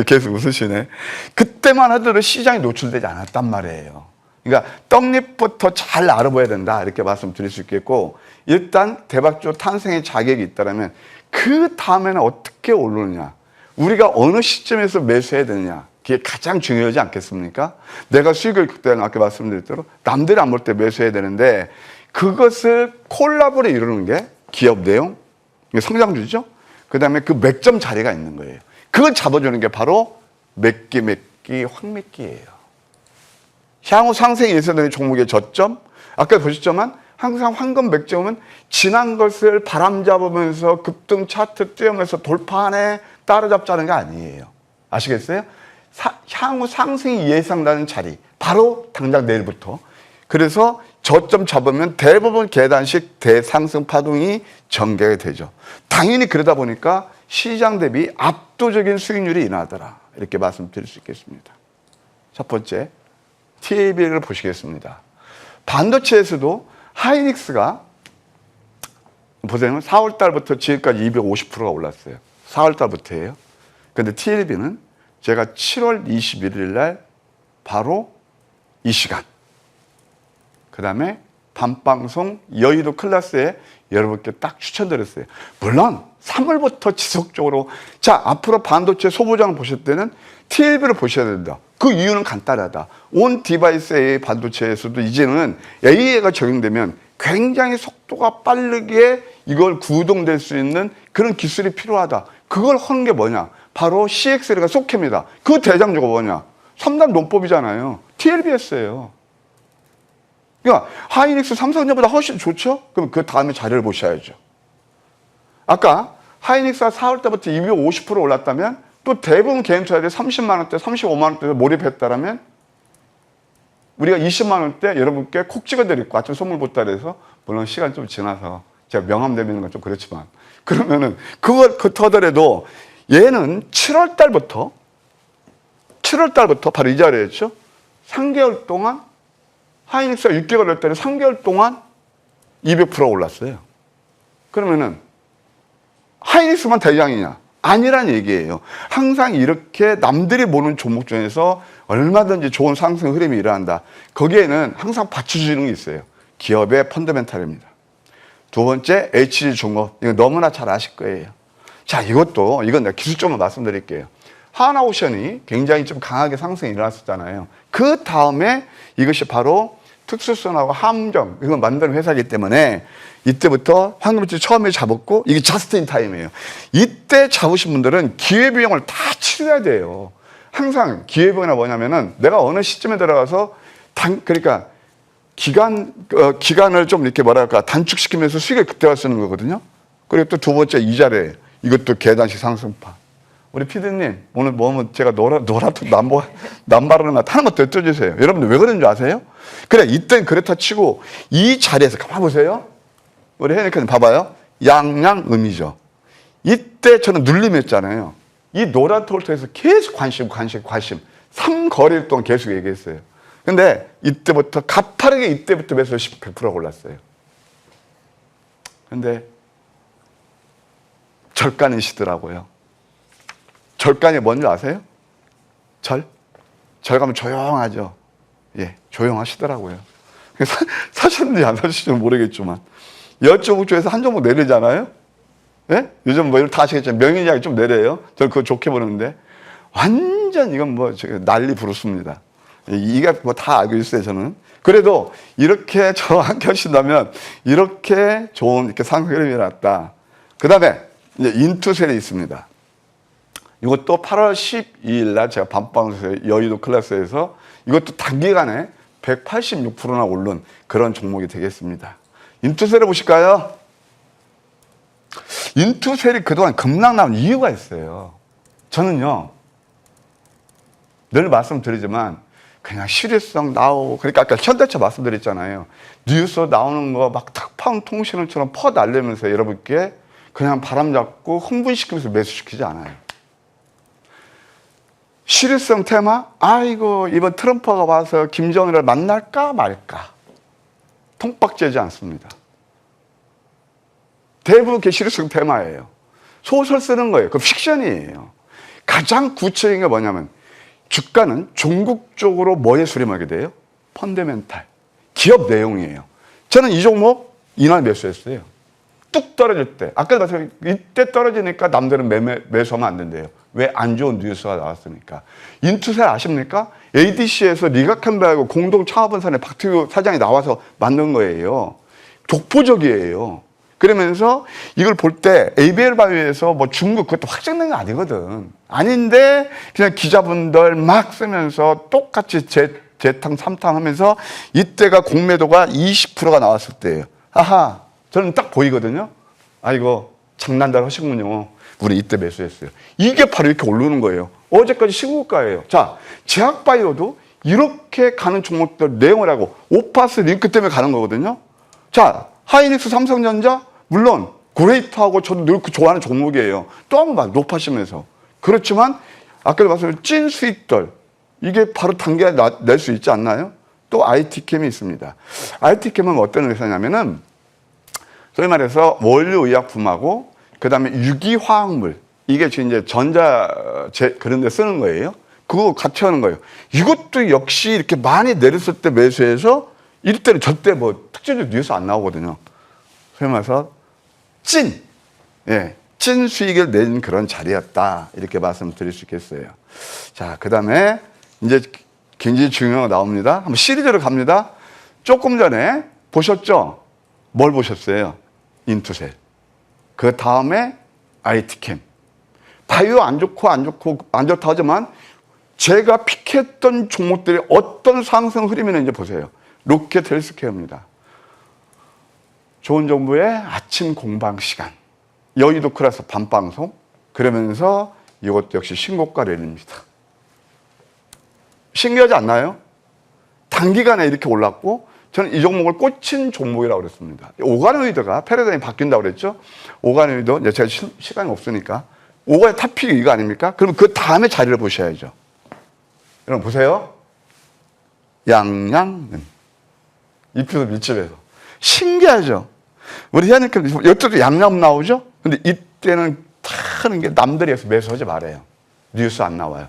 계속 웃으시네. 그때만 하더라도 시장이 노출되지 않았단 말이에요. 그러니까 떡잎부터 잘 알아봐야 된다 이렇게 말씀드릴 수 있겠고 일단 대박주 탄생의 자격이 있다면 그 다음에는 어떻게 오르느냐 우리가 어느 시점에서 매수해야 되느냐 그게 가장 중요하지 않겠습니까? 내가 수익을 그때는 아까 말씀드린 대로 남들이 안 볼 때 매수해야 되는데 그것을 콜라보로 이루는 게 기업 내용, 성장주죠. 그 다음에 그 맥점 자리가 있는 거예요. 그걸 잡아주는 게 바로 맥기 미끼, 황미끼예요. 향후 상승이 예상되는 종목의 저점, 아까 보셨지만 항상 황금 백점은 지난 것을 바람잡으면서 급등 차트 뛰어면서 돌파하네 따라잡자는 게 아니에요. 아시겠어요? 향후 상승이 예상되는 자리, 바로 당장 내일부터. 그래서 저점 잡으면 대부분 계단식 대상승 파동이 전개가 되죠. 당연히 그러다 보니까 시장 대비 압도적인 수익률이 인하하더라. 이렇게 말씀드릴 수 있겠습니다. 첫 번째, TAB를 보시겠습니다. 반도체에서도 하이닉스가 보세요. 4월 달부터 지금까지 250%가 올랐어요. 4월 달부터예요. 근데 TLB는 제가 7월 21일 날 바로 이 시간, 그 다음에 밤방송 여의도 클래스에 여러분께 딱 추천드렸어요. 물론 3월부터 지속적으로, 자, 앞으로 반도체 소부장을 보실 때는 TLB를 보셔야 된다. 그 이유는 간단하다. 온 디바이스의 반도체에서도 이제는 AI가 적용되면 굉장히 속도가 빠르게 이걸 구동될 수 있는 그런 기술이 필요하다. 그걸 하는 게 뭐냐? 바로 CXL가 쏘캡니다. 그 대장주가 뭐냐? 3단 논법이잖아요. TLB였어요. 그러니까 하이닉스 삼성전보다 훨씬 좋죠? 그럼 그 다음에 자료를 보셔야죠. 아까 하이닉스가 4월 때부터 250% 올랐다면 또 대부분 개인투자들이 30만 원대, 35만 원대에 몰입했다라면 우리가 20만 원대 여러분께 콕 찍어드리고 아침 선물 보따리에서, 물론 시간 좀 지나서 제가 명함 내미는 건 좀 그렇지만, 그러면은 그걸 하더라도 얘는 7월 달부터 바로 이 자리였죠. 3개월 동안 하이닉스가 6개월 했더니 3개월 동안 200% 올랐어요. 그러면은 하이닉스만 대장이냐? 아니란 얘기예요. 항상 이렇게 남들이 보는 종목 중에서 얼마든지 좋은 상승 흐름이 일어난다. 거기에는 항상 받쳐주는 게 있어요. 기업의 펀더멘탈입니다. 두 번째, HG중업. 이거 너무나 잘 아실 거예요. 자, 이건 내가 기술적으로 말씀드릴게요. 하나오션이 굉장히 좀 강하게 상승이 일어났었잖아요. 그 다음에 이것이 바로 특수선하고 함정, 이걸 만드는 회사이기 때문에 이때부터 황금빛을 처음에 잡았고, 이게 저스트 인 타임이에요. 이때 잡으신 분들은 기회비용을 다 치러야 돼요. 항상 기회비용이나 뭐냐면은 내가 어느 시점에 들어가서 그러니까 기간을 좀 이렇게 뭐랄까 단축시키면서 수익을 극대화 쓰는 거거든요. 그리고 또 두 번째 이자래. 이것도 계단식 상승파. 우리 피디님, 오늘 뭐면 제가 노랗고 남바르는 맛 하나만 더 떠주세요. 여러분들 왜 그런지 아세요? 그래, 이땐 그렇다 치고 이 자리에서 가만 보세요. 우리 헤니카님 봐봐요. 양양음이죠. 이때 저는 눌림했잖아요. 이 노란 톨트에서 계속 관심. 3거리일 동안 계속 얘기했어요. 근데 이때부터 가파르게 이때부터 매수 100%가 올랐어요. 근데 절간이시더라고요. 절간이 뭔지 아세요? 절 가면 조용하죠. 예, 조용하시더라고요. 사셨는지 안 사실지는 모르겠지만 10종목 중에서 한 종목 내리잖아요. 예? 요즘 뭐 다 아시겠지만 명의장이 좀 내려요. 저는 그거 좋게 보는데 완전 이건 뭐 난리 부르습니다. 이게 뭐 다 알고 있어요, 저는. 그래도 이렇게 저한테 하신다면 이렇게 좋은 이렇게 상승 흐름이 났다. 그 다음에 이제 인투셀이 있습니다. 이것도 8월 12일 날 제가 밤방송에서 여의도 클래스에서 이것도 단기간에 186%나 오른 그런 종목이 되겠습니다. 인투셀을 보실까요? 인투셀이 그동안 급락 나온 이유가 있어요. 저는요, 늘 말씀드리지만 그냥 실효성 나오고, 그러니까 아까 현대차 말씀드렸잖아요. 뉴스 나오는 거 막 탁파운 통신원처럼 퍼날리면서 여러분께 그냥 바람 잡고 흥분시키면서 매수시키지 않아요. 실효성 테마, 아이고 이번 트럼프가 와서 김정은을 만날까 말까, 통박제지 않습니다. 대부분 그게 실효성 테마예요. 소설 쓰는 거예요. 그 픽션이에요. 가장 구체적인 게 뭐냐면 주가는 종국적으로 뭐에 수렴하게 돼요? 펀더멘탈, 기업 내용이에요. 저는 이 종목 이날 매수했어요. 뚝 떨어질 때, 아까 말씀드린 이때 떨어지니까 남들은 매수하면 안 된대요. 왜? 안 좋은 뉴스가 나왔으니까. 인투셀 아십니까? ADC에서 리가캠ber하고 공동 창업원산에 박태규 사장이 나와서 만든 거예요. 독보적이에요. 그러면서 이걸 볼 때 ABL 바이오에서 뭐 중국 그것도 확정된 거 아니거든. 아닌데 그냥 기자분들 막 쓰면서 똑같이 재탕 삼탕 하면서 이때가 공매도가 20%가 나왔을 때예요. 아하, 저는 딱 보이거든요. 아, 이거 장난들 하시군요. 우리 이때 매수했어요. 이게 바로 이렇게 오르는 거예요. 어제까지 신고가예요. 자, 제약바이오도 이렇게 가는 종목들 내용을 하고 오파스 링크 때문에 가는 거거든요. 자, 하이닉스, 삼성전자 물론 그레이트하고 저도 늘 좋아하는 종목이에요. 또 한 번 봐, 높아지면서. 그렇지만 아까도 말씀드린 찐 수익들 이게 바로 단계에 낼 수 있지 않나요? 또 IT캠이 있습니다. IT캠은 어떤 회사냐면은 소위 말해서 원료의약품하고 그다음에 유기화학물 이게 지금 이제 그런 데 쓰는 거예요. 그거 같이 하는 거예요. 이것도 역시 이렇게 많이 내렸을 때 매수해서 이럴 때는 절대 뭐 특징적 뉴스 안 나오거든요. 소위 말해서 찐 수익을 낸 그런 자리였다. 이렇게 말씀드릴 수 있겠어요. 자, 그다음에 이제 굉장히 중요한 거 나옵니다. 한번 시리즈로 갑니다. 조금 전에 보셨죠? 뭘 보셨어요? 인투셀. 그 다음에 IT캠. 바이오 안 좋고 안 좋다 하지만 제가 픽했던 종목들이 어떤 상승 흐름이 있는지 보세요. 로켓 헬스케어입니다. 좋은 정부의 아침 공방 시간. 여의도 클래스 밤방송. 그러면서 이것도 역시 신고가 랠리입니다. 신기하지 않나요? 단기간에 이렇게 올랐고 저는 이 종목을 꽂힌 종목이라고 그랬습니다. 오가노이드가 패러다임이 바뀐다고 그랬죠. 오가노이드, 이제 제가 시간이 없으니까 오가의 탑픽이 이거 아닙니까? 그럼 그 다음에 자리를 보셔야죠. 여러분 보세요. 양양은 이표도 밀집해서 신기하죠. 우리 회원님께서 여기도 양양 나오죠. 근데 이때는 타는 게 남들이 해서 매수하지 말아요. 뉴스 안 나와요.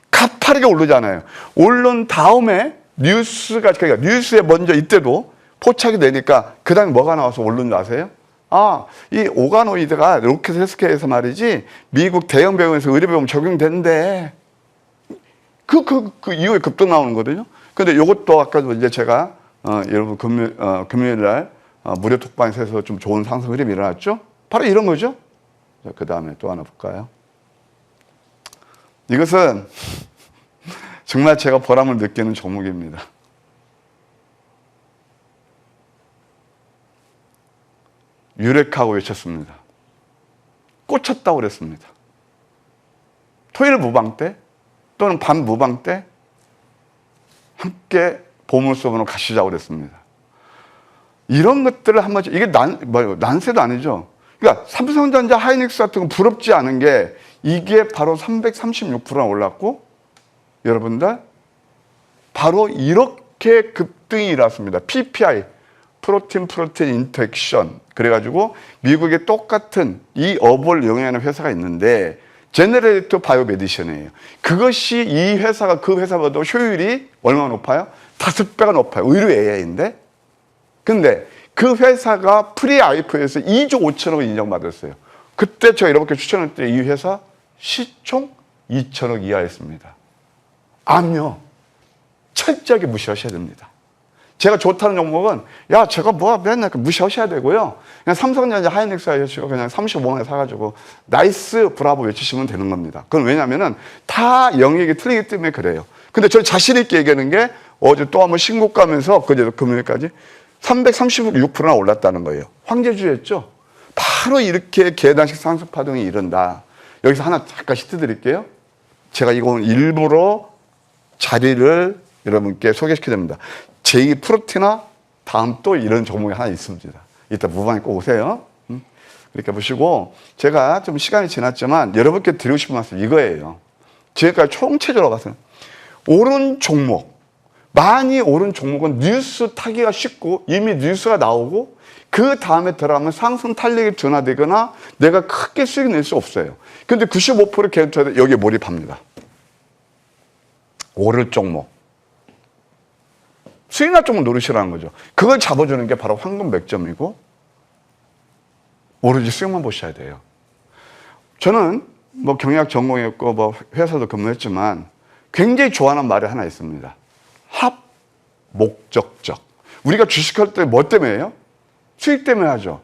가파르게 오르잖아요. 오른 다음에 그러니까 뉴스에 먼저 이때도 포착이 되니까 그 다음에 뭐가 나와서 오른 줄 아세요? 아, 이 오가노이드가 로켓 헬스케어에서 말이지 미국 대형 병원에서 의료보험 적용된대. 그 이후에 급등 나오는 거거든요. 근데 이것도 아까도 이제 제가 여러분 금요일 날 무료 톡방에서 해서 좀 좋은 상승 흐름이 일어났죠. 바로 이런 거죠. 그 다음에 또 하나 볼까요? 이것은 정말 제가 보람을 느끼는 종목입니다. 유레카고 외쳤습니다. 꽂혔다고 그랬습니다. 토요일 무방 때 또는 밤 무방 때 함께 보물섬으로 가시자고 그랬습니다. 이런 것들을 한번 이게 난세도 아니죠. 그러니까 삼성전자, 하이닉스 같은 건 부럽지 않은 게 이게 바로 336%나 올랐고 여러분들 바로 이렇게 급등이 일어났습니다. PPI, 프로틴 인터액션. 그래가지고 미국에 똑같은 이 업을 영위하는 회사가 있는데 제너레이터 바이오메디션이에요. 그것이 이 회사가 그 회사보다 효율이 얼마나 높아요? 5배가 높아요. 의료 AI인데. 근데 그 회사가 프리 IPO에서 2조 5천억 인정받았어요. 그때 제가 이렇게 추천할 때 이 회사 시총 2천억 이하였습니다. 암요. 철저하게 무시하셔야 됩니다. 제가 좋다는 종목은 야 제가 뭐 맨날 무시하셔야 되고요. 그냥 삼성전자 하이닉스 하시고 그냥 35만에 사가지고 나이스 브라보 외치시면 되는 겁니다. 그건 왜냐면은 다 영역이 틀리기 때문에 그래요. 근데 저 자신 있게 얘기하는 게 어제 또 한번 신고가면서 그제도 금요일까지 336%나 올랐다는 거예요. 황제주였죠. 바로 이렇게 계단식 상승 파동이 이른다. 여기서 하나 잠깐 힌트 드릴게요. 제가 이건 일부러 자리를 여러분께 소개시켜드립니다. 제2 프로티나 다음 또 이런 종목이 하나 있습니다. 이따 무방에 꼭 오세요. 이렇게 보시고 제가 좀 시간이 지났지만 여러분께 드리고 싶은 말씀 이거예요. 지금까지 총체적으로 봐서 오른 종목, 많이 오른 종목은 뉴스 타기가 쉽고 이미 뉴스가 나오고 그 다음에 들어가면 상승 탄력이 둔화되거나 내가 크게 수익 낼 수 없어요. 근데 95% 개인투자들 여기에 몰입합니다. 오를 종목. 수익 날 종목 노리시라는 거죠. 그걸 잡아주는 게 바로 황금 맥점이고 오로지 수익만 보셔야 돼요. 저는 뭐 경영학 전공했고 뭐 회사도 근무했지만 굉장히 좋아하는 말이 하나 있습니다. 합, 목적적. 우리가 주식할 때 뭐 때문에 해요? 수익 때문에 하죠.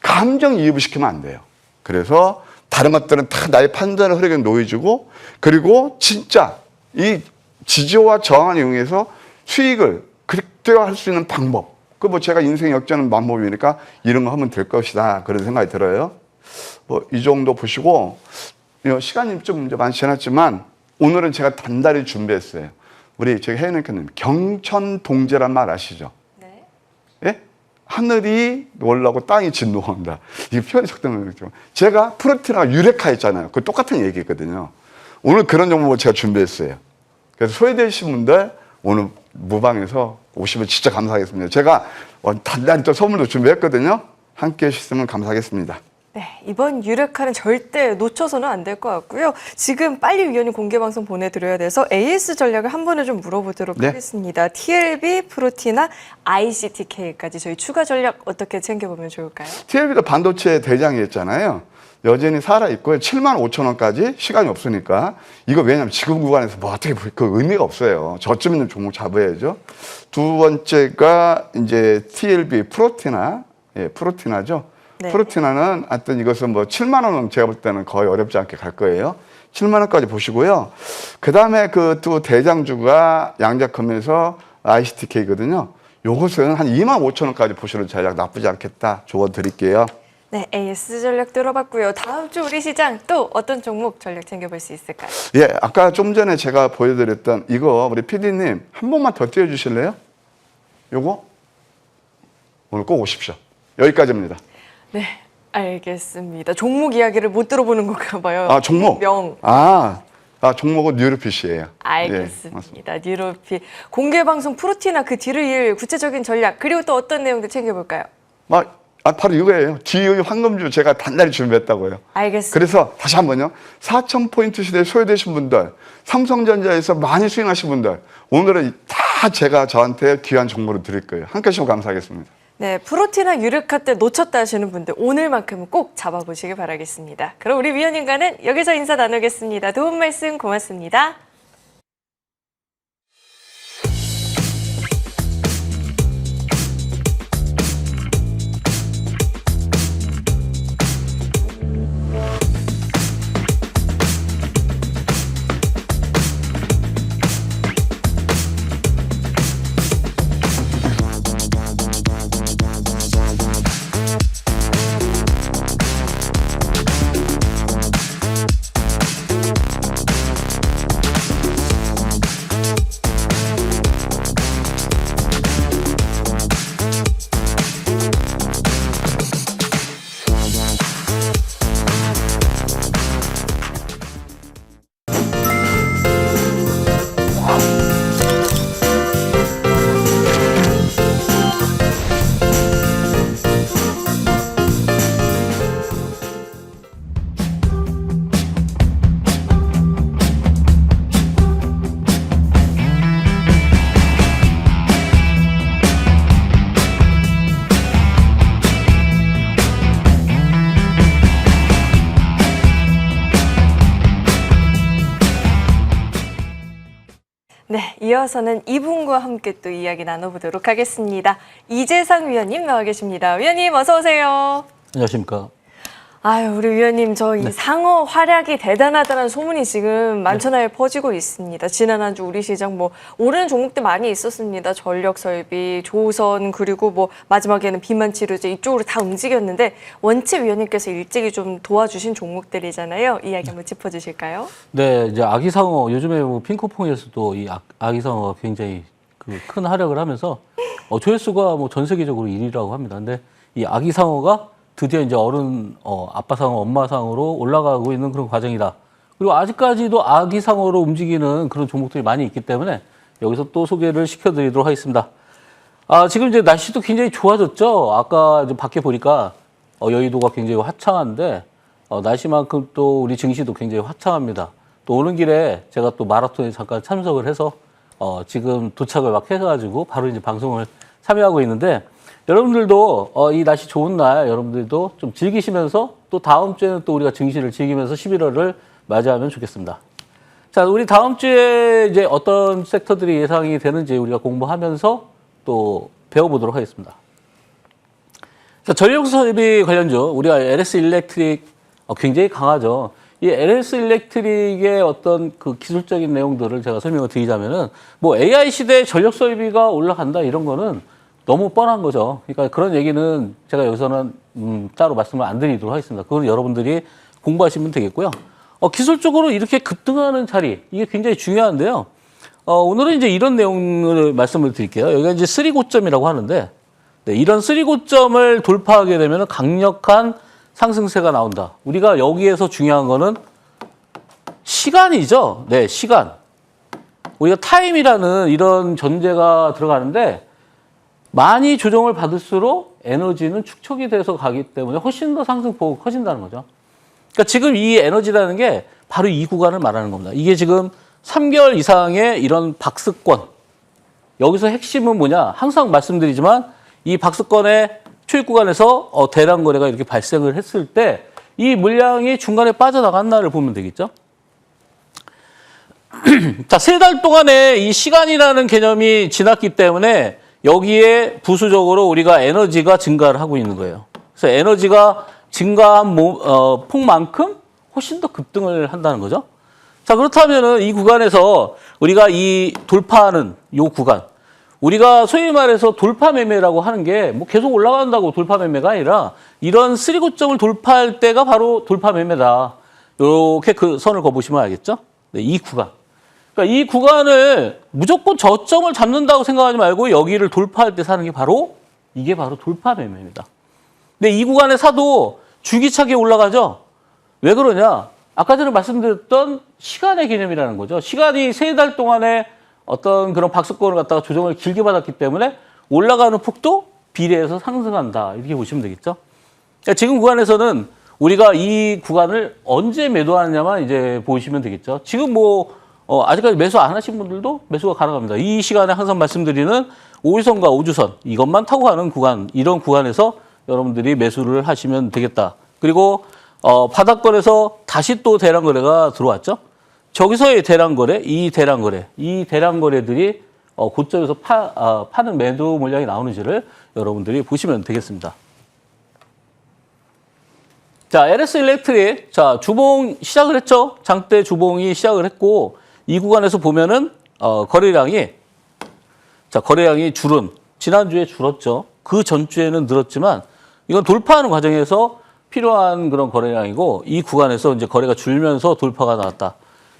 감정이입을 시키면 안 돼요. 그래서 다른 것들은 다 나의 판단을 흐르게 놓여주고, 그리고 진짜 이 지지와 저항을 이용해서 수익을 극대화할 수 있는 방법. 그 뭐 제가 인생 역전은 방법이니까 이런 거 하면 될 것이다. 그런 생각이 들어요. 뭐 이 정도 보시고, 시간이 좀 이제 많이 지났지만 오늘은 제가 단단히 준비했어요. 우리 저기 혜연님께는 경천동제란 말 아시죠? 네. 예? 하늘이 올라오고 땅이 진동한다. 이게 표현이 적당한 거죠. 제가 프로티나가 유레카였잖아요. 그 똑같은 얘기거든요. 오늘 그런 정보를 제가 준비했어요. 그래서 소외되신 분들 오늘 무방에서 오시면 진짜 감사하겠습니다. 제가 단단히 또 선물도 준비했거든요. 함께 해주시면 감사하겠습니다. 네, 이번 유레카는 절대 놓쳐서는 안 될 것 같고요. 지금 빨리 위원님 공개 방송 보내드려야 돼서 AS 전략을 한 번에 좀 물어보도록 네. 하겠습니다. TLB, 프로티나, ICTK까지 저희 추가 전략 어떻게 챙겨보면 좋을까요? TLB도 반도체 대장이었잖아요. 여전히 살아있고요. 7만 5천 원까지 시간이 없으니까. 이거 왜냐면 지금 구간에서 뭐 어떻게 그 의미가 없어요. 저점 있는 종목 잡아야죠. 두 번째가 이제 TLB 프로티나, 예, 프로티나죠. 네. 프로티나는 하여튼 이것은 뭐 7만 원은 제가 볼 때는 거의 어렵지 않게 갈 거예요. 7만 원까지 보시고요. 그 다음에 그 또 대장주가 양자컴에서 ICTK거든요. 요것은 한 2만 5천 원까지 보시는 전략 나쁘지 않겠다. 조언 드릴게요. 네, AS 전략 들어봤고요. 다음 주 우리 시장 또 어떤 종목 전략 챙겨볼 수 있을까요? 예, 아까 좀 전에 제가 보여드렸던 이거 우리 PD님 한 번만 더 띄워주실래요? 요거 오늘 꼭 오십시오. 여기까지입니다. 네, 알겠습니다. 종목 이야기를 못 들어보는 건가 봐요. 아, 종목? 명. 종목은 뉴로핏이에요. 알겠습니다. 뉴로피 공개 방송 프로티나 그 뒤를 이을 구체적인 전략 그리고 또 어떤 내용들 챙겨볼까요? 바로 이거예요. 뒤의 황금주 제가 단단히 준비했다고요. 알겠습니다. 그래서 다시 한번요. 4,000포인트 시대에 소외되신 분들, 삼성전자에서 많이 수익하신 분들, 오늘은 다 제가 저한테 귀한 정보를 드릴 거예요. 함께 해주시면 감사하겠습니다. 네, 프로티나 유레카 때 놓쳤다 하시는 분들 오늘만큼은 꼭 잡아보시길 바라겠습니다. 그럼 우리 위원님과는 여기서 인사 나누겠습니다. 도움 말씀 고맙습니다. 네, 이어서는 이분과 함께 또 이야기 나눠보도록 하겠습니다. 이재상 위원님 나와 계십니다. 위원님 어서 오세요. 안녕하십니까. 아유, 우리 위원님 저 이 상어 활약이 대단하다는 소문이 지금 만천하에 퍼지고 있습니다. 지난 한 주 우리 시장 뭐 오르는 종목들 많이 있었습니다. 전력설비, 조선 그리고 뭐 마지막에는 비만치료제 이쪽으로 다 움직였는데 원체 위원님께서 일찍이 좀 도와주신 종목들이잖아요. 이야기 한번 짚어주실까요? 네, 이제 아기상어 요즘에 뭐 핑크퐁에서도 이 아기상어가 굉장히 그 큰 활약을 하면서 조회수가 뭐 전 세계적으로 1위라고 합니다. 근데 이 아기상어가 드디어 이제 아빠상어, 엄마상어로 올라가고 있는 그런 과정이다. 그리고 아직까지도 아기상어로 움직이는 그런 종목들이 많이 있기 때문에 여기서 또 소개를 시켜드리도록 하겠습니다. 지금 이제 날씨도 굉장히 좋아졌죠. 아까 이제 밖에 보니까 여의도가 굉장히 화창한데 날씨만큼 또 우리 증시도 굉장히 화창합니다. 또 오는 길에 제가 또 마라톤에 잠깐 참석을 해서 지금 도착을 막 해가지고 바로 이제 방송을 참여하고 있는데 여러분들도 이 날씨 좋은 날 여러분들도 좀 즐기시면서 또 다음 주에는 또 우리가 증시를 즐기면서 11월을 맞이하면 좋겠습니다. 자, 우리 다음 주에 이제 어떤 섹터들이 예상이 되는지 우리가 공부하면서 또 배워보도록 하겠습니다. 자, 전력 설비 관련주, 우리가 LS 일렉트릭 굉장히 강하죠. 이 LS 일렉트릭의 어떤 그 기술적인 내용들을 제가 설명을 드리자면은 뭐 AI 시대에 전력 설비가 올라간다 이런 거는 너무 뻔한 거죠. 그러니까 그런 얘기는 제가 여기서는 따로 말씀을 안 드리도록 하겠습니다. 그건 여러분들이 공부하시면 되겠고요. 기술적으로 이렇게 급등하는 자리, 이게 굉장히 중요한데요. 오늘은 이제 이런 내용을 말씀을 드릴게요. 여기가 이제 3고점이라고 하는데, 네, 이런 3고점을 돌파하게 되면 강력한 상승세가 나온다. 우리가 여기에서 중요한 거는 시간이죠. 네, 시간. 우리가 타임이라는 이런 전제가 들어가는데 많이 조정을 받을수록 에너지는 축적이 돼서 가기 때문에 훨씬 더 상승폭이 커진다는 거죠. 그러니까 지금 이 에너지라는 게 바로 이 구간을 말하는 겁니다. 이게 지금 3개월 이상의 이런 박스권. 여기서 핵심은 뭐냐? 항상 말씀드리지만 이 박스권의 초입 구간에서 대량 거래가 이렇게 발생을 했을 때 이 물량이 중간에 빠져나간다를 보면 되겠죠. 자, 3달 동안에 이 시간이라는 개념이 지났기 때문에 여기에 부수적으로 우리가 에너지가 증가를 하고 있는 거예요. 그래서 에너지가 증가한 폭만큼 훨씬 더 급등을 한다는 거죠. 자, 그렇다면은 이 구간에서 우리가 이 돌파하는 이 구간, 우리가 소위 말해서 돌파 매매라고 하는 게 뭐 계속 올라간다고 돌파 매매가 아니라 이런 3고점을 돌파할 때가 바로 돌파 매매다. 이렇게 그 선을 그어보시면 알겠죠? 네, 이 구간. 그러니까 이 구간을 무조건 저점을 잡는다고 생각하지 말고 여기를 돌파할 때 사는 게 바로 이게 바로 돌파 매매입니다. 근데 이 구간에 사도 줄기차게 올라가죠? 왜 그러냐? 아까 전에 말씀드렸던 시간의 개념이라는 거죠. 시간이 3달 동안에 어떤 그런 박스권을 갖다가 조정을 길게 받았기 때문에 올라가는 폭도 비례해서 상승한다. 이렇게 보시면 되겠죠. 그러니까 지금 구간에서는 우리가 이 구간을 언제 매도하느냐만 이제 보시면 되겠죠. 지금 뭐 아직까지 매수 안 하신 분들도 매수가 가능합니다. 이 시간에 항상 말씀드리는 5일선과 5주선 이것만 타고 가는 구간, 이런 구간에서 여러분들이 매수를 하시면 되겠다. 그리고 바닥권에서 다시 또 대량 거래가 들어왔죠. 저기서의 대량 거래, 이 대량 거래들이 고점에서 파는 매도 물량이 나오는지를 여러분들이 보시면 되겠습니다. 자, LS 일렉트릭, 자, 주봉 시작을 했죠. 장대 주봉이 시작을 했고 이 구간에서 보면은 거래량이 지난주에 줄었죠. 그 전주에는 늘었지만 이건 돌파하는 과정에서 필요한 그런 거래량이고 이 구간에서 이제 거래가 줄면서 돌파가 나왔다.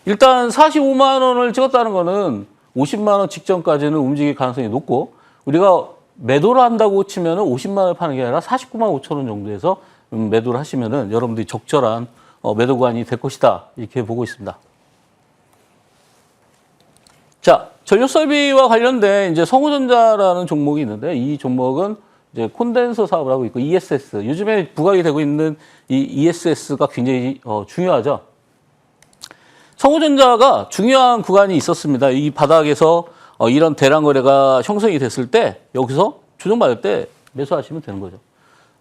일단 45만 원을 찍었다는 거는 50만 원 직전까지는 움직일 가능성이 높고 우리가 매도를 한다고 치면은 50만 원을 파는 게 아니라 49만 5천 원 정도에서 매도를 하시면은 여러분들이 적절한 매도 구간이 될 것이다. 이렇게 보고 있습니다. 자, 전력 설비와 관련된 이제 성우전자라는 종목이 있는데 이 종목은 이제 콘덴서 사업을 하고 있고 ESS, 요즘에 부각이 되고 있는 이 ESS가 굉장히 중요하죠. 성우전자가 중요한 구간이 있었습니다. 이 바닥에서 이런 대량 거래가 형성이 됐을 때 여기서 조정받을 때 매수하시면 되는 거죠.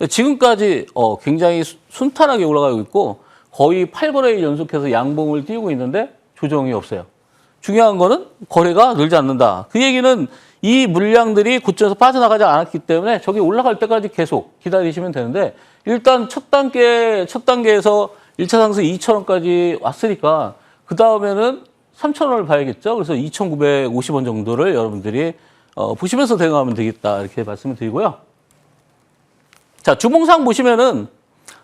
지금까지 굉장히 순탄하게 올라가고 있고 거의 8거래일 연속해서 양봉을 띄우고 있는데 조정이 없어요. 중요한 거는 거래가 늘지 않는다. 그 얘기는 이 물량들이 고점에서 빠져나가지 않았기 때문에 저기 올라갈 때까지 계속 기다리시면 되는데 일단 첫 단계에서 1차 상승 2,000원까지 왔으니까 그 다음에는 3,000원을 봐야겠죠. 그래서 2,950원 정도를 여러분들이 보시면서 대응하면 되겠다. 이렇게 말씀을 드리고요. 자, 주봉상 보시면은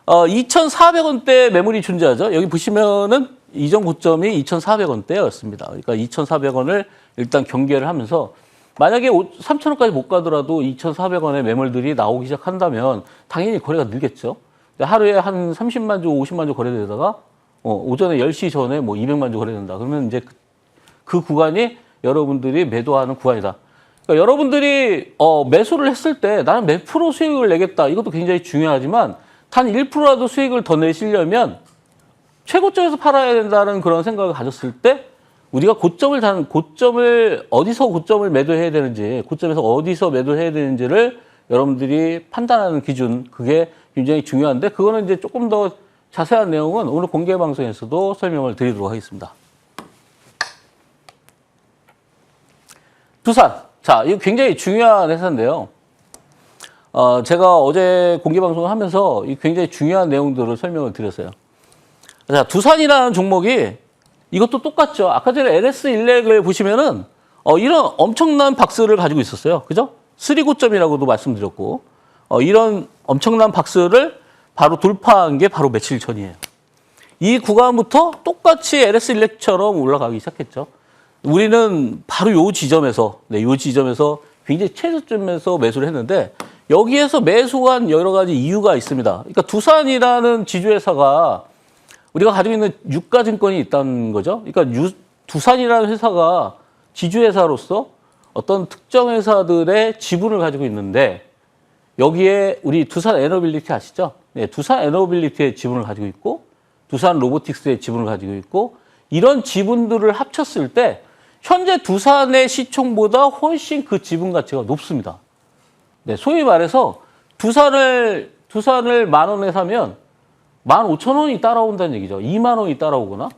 2,400원대 매물이 존재하죠. 여기 보시면은 이전 고점이 2,400원대였습니다. 그러니까 2,400원을 일단 경계를 하면서 만약에 3,000원까지 못 가더라도 2,400원의 매물들이 나오기 시작한다면 당연히 거래가 늘겠죠. 하루에 한 30만 주, 50만 주 거래되다가 오전에 10시 전에 뭐 200만 주 거래된다. 그러면 이제 그 구간이 여러분들이 매도하는 구간이다. 그러니까 여러분들이 매수를 했을 때 나는 몇 프로 수익을 내겠다. 이것도 굉장히 중요하지만 단 1%라도 수익을 더 내시려면 최고점에서 팔아야 된다는 그런 생각을 가졌을 때 우리가 어디서 고점을 매도해야 되는지, 고점에서 어디서 매도해야 되는지를 여러분들이 판단하는 기준, 그게 굉장히 중요한데 그거는 이제 조금 더 자세한 내용은 오늘 공개 방송에서도 설명을 드리도록 하겠습니다. 두산. 자, 이거 굉장히 중요한 회사인데요. 제가 어제 공개 방송을 하면서 이 굉장히 중요한 내용들을 설명을 드렸어요. 자, 두산이라는 종목이 이것도 똑같죠. 아까 전에 LS 일렉을 보시면은 이런 엄청난 박스를 가지고 있었어요. 그죠? 3고점이라고도 말씀드렸고 이런 엄청난 박스를 바로 돌파한 게 바로 며칠 전이에요. 이 구간부터 똑같이 LS 일렉처럼 올라가기 시작했죠. 우리는 바로 요 지점에서 굉장히 최저점에서 매수를 했는데 여기에서 매수한 여러 가지 이유가 있습니다. 그러니까 두산이라는 지주회사가 우리가 가지고 있는 유가증권이 있다는 거죠. 그러니까 두산이라는 회사가 지주회사로서 어떤 특정 회사들의 지분을 가지고 있는데 여기에 우리 두산 에너빌리티 아시죠? 네, 두산 에너빌리티의 지분을 가지고 있고 두산 로보틱스의 지분을 가지고 있고 이런 지분들을 합쳤을 때 현재 두산의 시총보다 훨씬 그 지분 가치가 높습니다. 네, 소위 말해서 두산을 10,000원에 사면 15,000원이 따라온다는 얘기죠. 2만 원이 따라오거나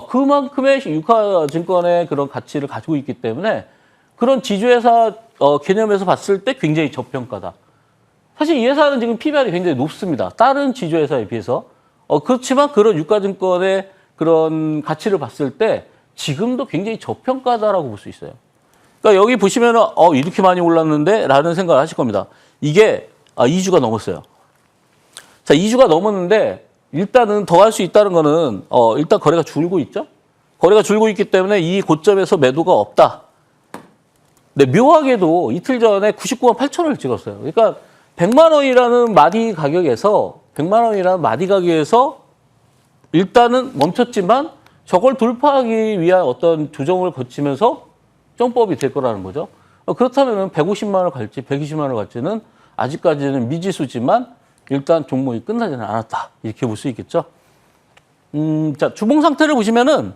그만큼의 유가증권의 그런 가치를 가지고 있기 때문에 그런 지주회사 개념에서 봤을 때 굉장히 저평가다. 사실 이 회사는 지금 PBR이 굉장히 높습니다. 다른 지주회사에 비해서. 그렇지만 그런 유가증권의 그런 가치를 봤을 때 지금도 굉장히 저평가다라고 볼 수 있어요. 그러니까 여기 보시면은 이렇게 많이 올랐는데 라는 생각을 하실 겁니다. 이게 2주가 넘었어요. 자, 2주가 넘었는데 일단은 더 할 수 있다는 거는 일단 거래가 줄고 있죠. 거래가 줄고 있기 때문에 이 고점에서 매도가 없다. 근데 묘하게도 이틀 전에 99만 8천원을 찍었어요. 그러니까 100만 원이라는 마디 가격에서 일단은 멈췄지만 저걸 돌파하기 위한 어떤 조정을 거치면서 점법이 될 거라는 거죠. 그렇다면 150만 원을 갈지 120만 원을 갈지는 아직까지는 미지수지만 일단 종목이 끝나지는 않았다. 이렇게 볼 수 있겠죠. 자, 주봉 상태를 보시면은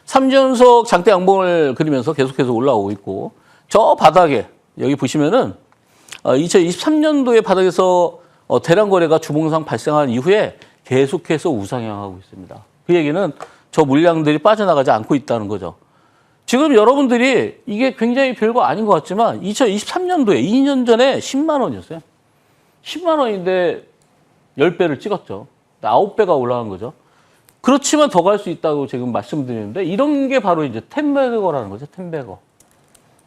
3주 연속 장대 양봉을 그리면서 계속해서 올라오고 있고 저 바닥에 여기 보시면은 2023년도의 바닥에서 대량 거래가 주봉상 발생한 이후에 계속해서 우상향하고 있습니다. 그 얘기는 저 물량들이 빠져나가지 않고 있다는 거죠. 지금 여러분들이 이게 굉장히 별거 아닌 것 같지만 2023년도에 2년 전에 10만 원이었어요. 10만 원인데 10배를 찍었죠. 9배가 올라간 거죠. 그렇지만 더 갈 수 있다고 지금 말씀드리는데 이런 게 바로 이제 텐베거라는 거죠. 텐베거.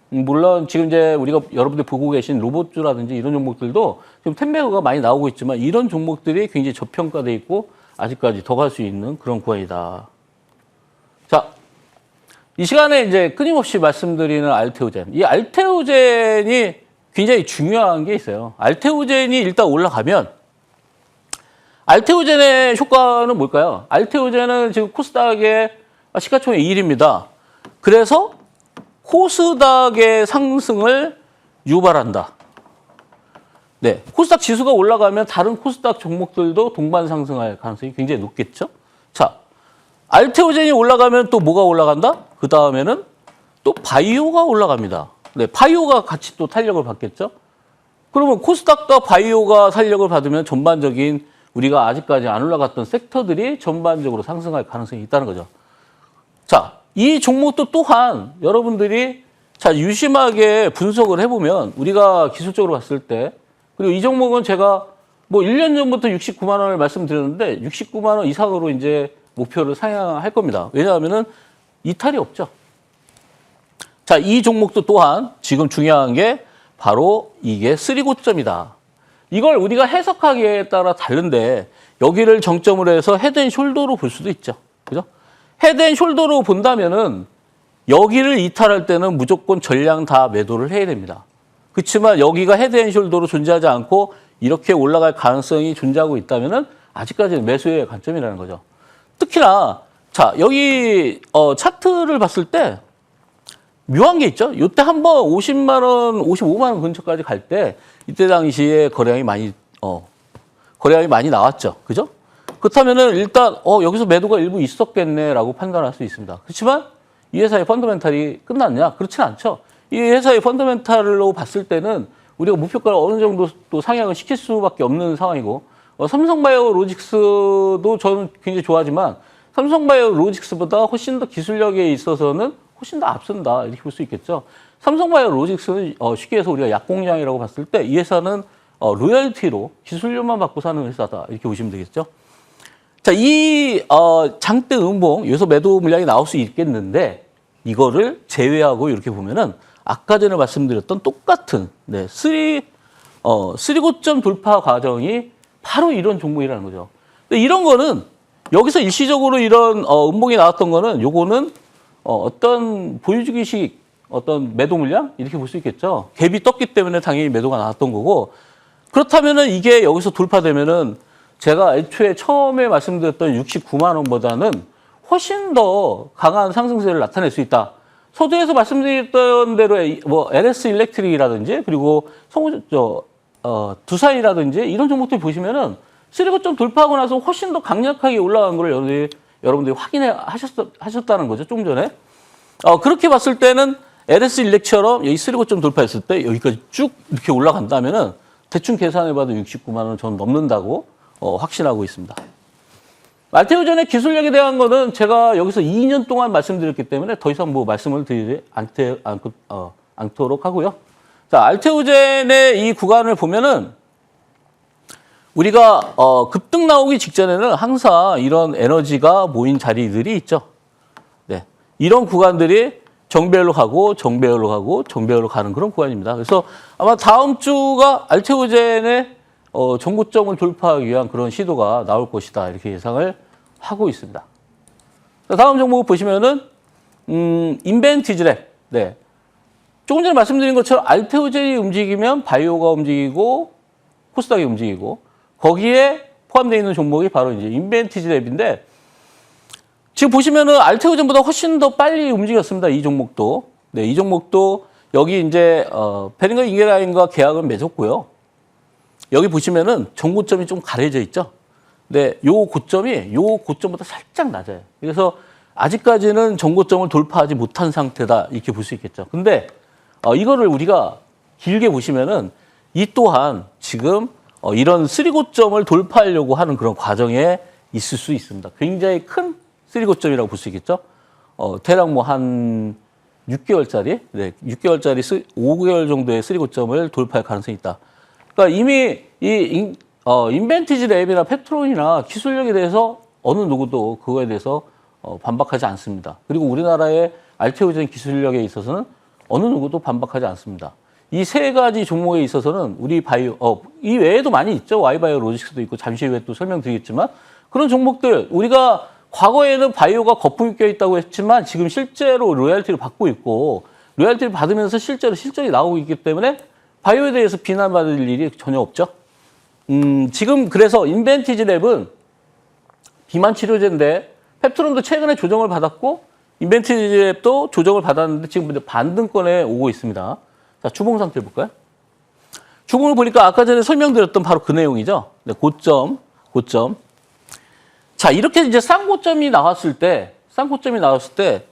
물론 지금 이제 우리가 여러분들 보고 계신 로봇주라든지 이런 종목들도 지금 텐베거가 많이 나오고 있지만 이런 종목들이 굉장히 저평가돼 있고 아직까지 더 갈 수 있는 그런 구간이다. 자, 이 시간에 이제 끊임없이 말씀드리는 알테오젠. 이 알테오젠이 굉장히 중요한 게 있어요. 알테오젠이 일단 올라가면 알테오젠의 효과는 뭘까요? 알테오젠은 지금 코스닥의 시가총액 1위입니다. 그래서 코스닥의 상승을 유발한다. 네, 코스닥 지수가 올라가면 다른 코스닥 종목들도 동반 상승할 가능성이 굉장히 높겠죠. 자, 알테오젠이 올라가면 또 뭐가 올라간다? 그 다음에는 또 바이오가 올라갑니다. 네, 바이오가 같이 또 탄력을 받겠죠. 그러면 코스닥과 바이오가 탄력을 받으면 전반적인 우리가 아직까지 안 올라갔던 섹터들이 전반적으로 상승할 가능성이 있다는 거죠. 자, 이 종목도 또한 여러분들이 유심하게 분석을 해보면 우리가 기술적으로 봤을 때 그리고 이 종목은 제가 뭐 1년 전부터 69만 원을 말씀드렸는데 69만 원 이상으로 이제 목표를 상향할 겁니다. 왜냐하면은 이탈이 없죠. 자, 이 종목도 또한 지금 중요한 게 바로 이게 3고점이다. 이걸 우리가 해석하기에 따라 다른데 여기를 정점으로 해서 헤드앤숄더로 볼 수도 있죠. 그죠? 헤드앤숄더로 본다면은 여기를 이탈할 때는 무조건 전량 다 매도를 해야 됩니다. 그렇지만 여기가 헤드앤숄더로 존재하지 않고 이렇게 올라갈 가능성이 존재하고 있다면은 아직까지는 매수의 관점이라는 거죠. 특히나 자, 여기 차트를 봤을 때 묘한 게 있죠. 이때 한번 50만 원, 55만 원 근처까지 갈 때 이때 당시에 거래량이 많이 나왔죠. 그죠? 그렇다면은 일단 여기서 매도가 일부 있었겠네라고 판단할 수 있습니다. 그렇지만 이 회사의 펀더멘탈이 끝났냐? 그렇지는 않죠. 이 회사의 펀더멘탈로 봤을 때는 우리가 목표가를 어느 정도 또 상향을 시킬 수밖에 없는 상황이고 삼성바이오로직스도 저는 굉장히 좋아하지만 삼성바이오로직스보다 훨씬 더 기술력에 있어서는 훨씬 더 앞선다 이렇게 볼 수 있겠죠. 삼성바이오로직스는 쉽게 해서 우리가 약공장이라고 봤을 때 이 회사는 로열티로 기술료만 받고 사는 회사다 이렇게 보시면 되겠죠. 자, 이 장대 음봉 여기서 매도 물량이 나올 수 있겠는데 이거를 제외하고 이렇게 보면은 아까 전에 말씀드렸던 똑같은 쓰리고점 돌파 과정이 바로 이런 종목이라는 거죠. 근데 이런 거는 여기서 일시적으로 이런 음봉이 나왔던 거는 요거는 어떤 보유주기식 어떤 매도 물량 이렇게 볼 수 있겠죠. 갭이 떴기 때문에 당연히 매도가 나왔던 거고 그렇다면은 이게 여기서 돌파되면은 제가 애초에 처음에 말씀드렸던 69만 원보다는 훨씬 더 강한 상승세를 나타낼 수 있다. 서두에서 말씀드렸던 대로 뭐 LS 일렉트릭이라든지 그리고 두산이라든지 이런 종목들 보시면은 쓰리고점 돌파하고 나서 훨씬 더 강력하게 올라간 걸 여러분들이 하셨다는 거죠. 좀 전에. 그렇게 봤을 때는 LS 일렉처럼 여기 쓰리고점 돌파했을 때 여기까지 쭉 이렇게 올라간다면은 대충 계산해봐도 69만 원 전 넘는다고 확신하고 있습니다. 알테오젠의 기술력에 대한 거는 제가 여기서 2년 동안 말씀드렸기 때문에 더 이상 뭐 말씀을 드리지 않도록 하고요. 자, 알테오젠의 이 구간을 보면은 우리가 급등 나오기 직전에는 항상 이런 에너지가 모인 자리들이 있죠. 네, 이런 구간들이 정배열로 가고 정배열로 가고 정배열로 가는 그런 구간입니다. 그래서 아마 다음 주가 알테오젠의 정고점을 돌파하기 위한 그런 시도가 나올 것이다 이렇게 예상을 하고 있습니다. 다음 종목 보시면은 인벤티지랩. 네, 조금 전에 말씀드린 것처럼 알테오젠이 움직이면 바이오가 움직이고 코스닥이 움직이고 거기에 포함되어 있는 종목이 바로 이제 인벤티지랩인데 지금 보시면은 알테오젠보다 훨씬 더 빨리 움직였습니다. 이 종목도. 네, 이 종목도 여기 이제 베링거 잉게라인과 계약을 맺었고요. 여기 보시면은 정고점이 좀 가려져 있죠. 네, 요 고점보다 살짝 낮아요. 그래서 아직까지는 정고점을 돌파하지 못한 상태다 이렇게 볼 수 있겠죠. 근데 이거를 우리가 길게 보시면은 이 또한 지금 이런 쓰리고점을 돌파하려고 하는 그런 과정에 있을 수 있습니다. 굉장히 큰 쓰리고점이라고 볼 수 있겠죠. 대략 뭐 한 6개월짜리, 네, 6개월짜리 5개월 정도의 쓰리고점을 돌파할 가능성이 있다. 그러니까 이미 이 인벤티지 랩이나 페트론이나 기술력에 대해서 어느 누구도 그거에 대해서 반박하지 않습니다. 그리고 우리나라의 알테오젠 기술력에 있어서는 어느 누구도 반박하지 않습니다. 이 세 가지 종목에 있어서는 우리 이 외에도 많이 있죠. 와이바이오 로직스도 있고 잠시 후에 또 설명드리겠지만 그런 종목들 우리가 과거에는 바이오가 거품이 껴있다고 했지만 지금 실제로 로열티를 받고 있고 로열티를 받으면서 실제로 실적이 나오고 있기 때문에 바이오에 대해서 비난받을 일이 전혀 없죠. 지금 그래서 인벤티지랩은 비만 치료제인데 펩트론도 최근에 조정을 받았고 인벤티지랩도 조정을 받았는데 지금 반등권에 오고 있습니다. 자, 주봉 상태 볼까요? 주봉을 보니까 아까 전에 설명드렸던 바로 그 내용이죠. 네, 고점. 자, 이렇게 이제 쌍고점이 나왔을 때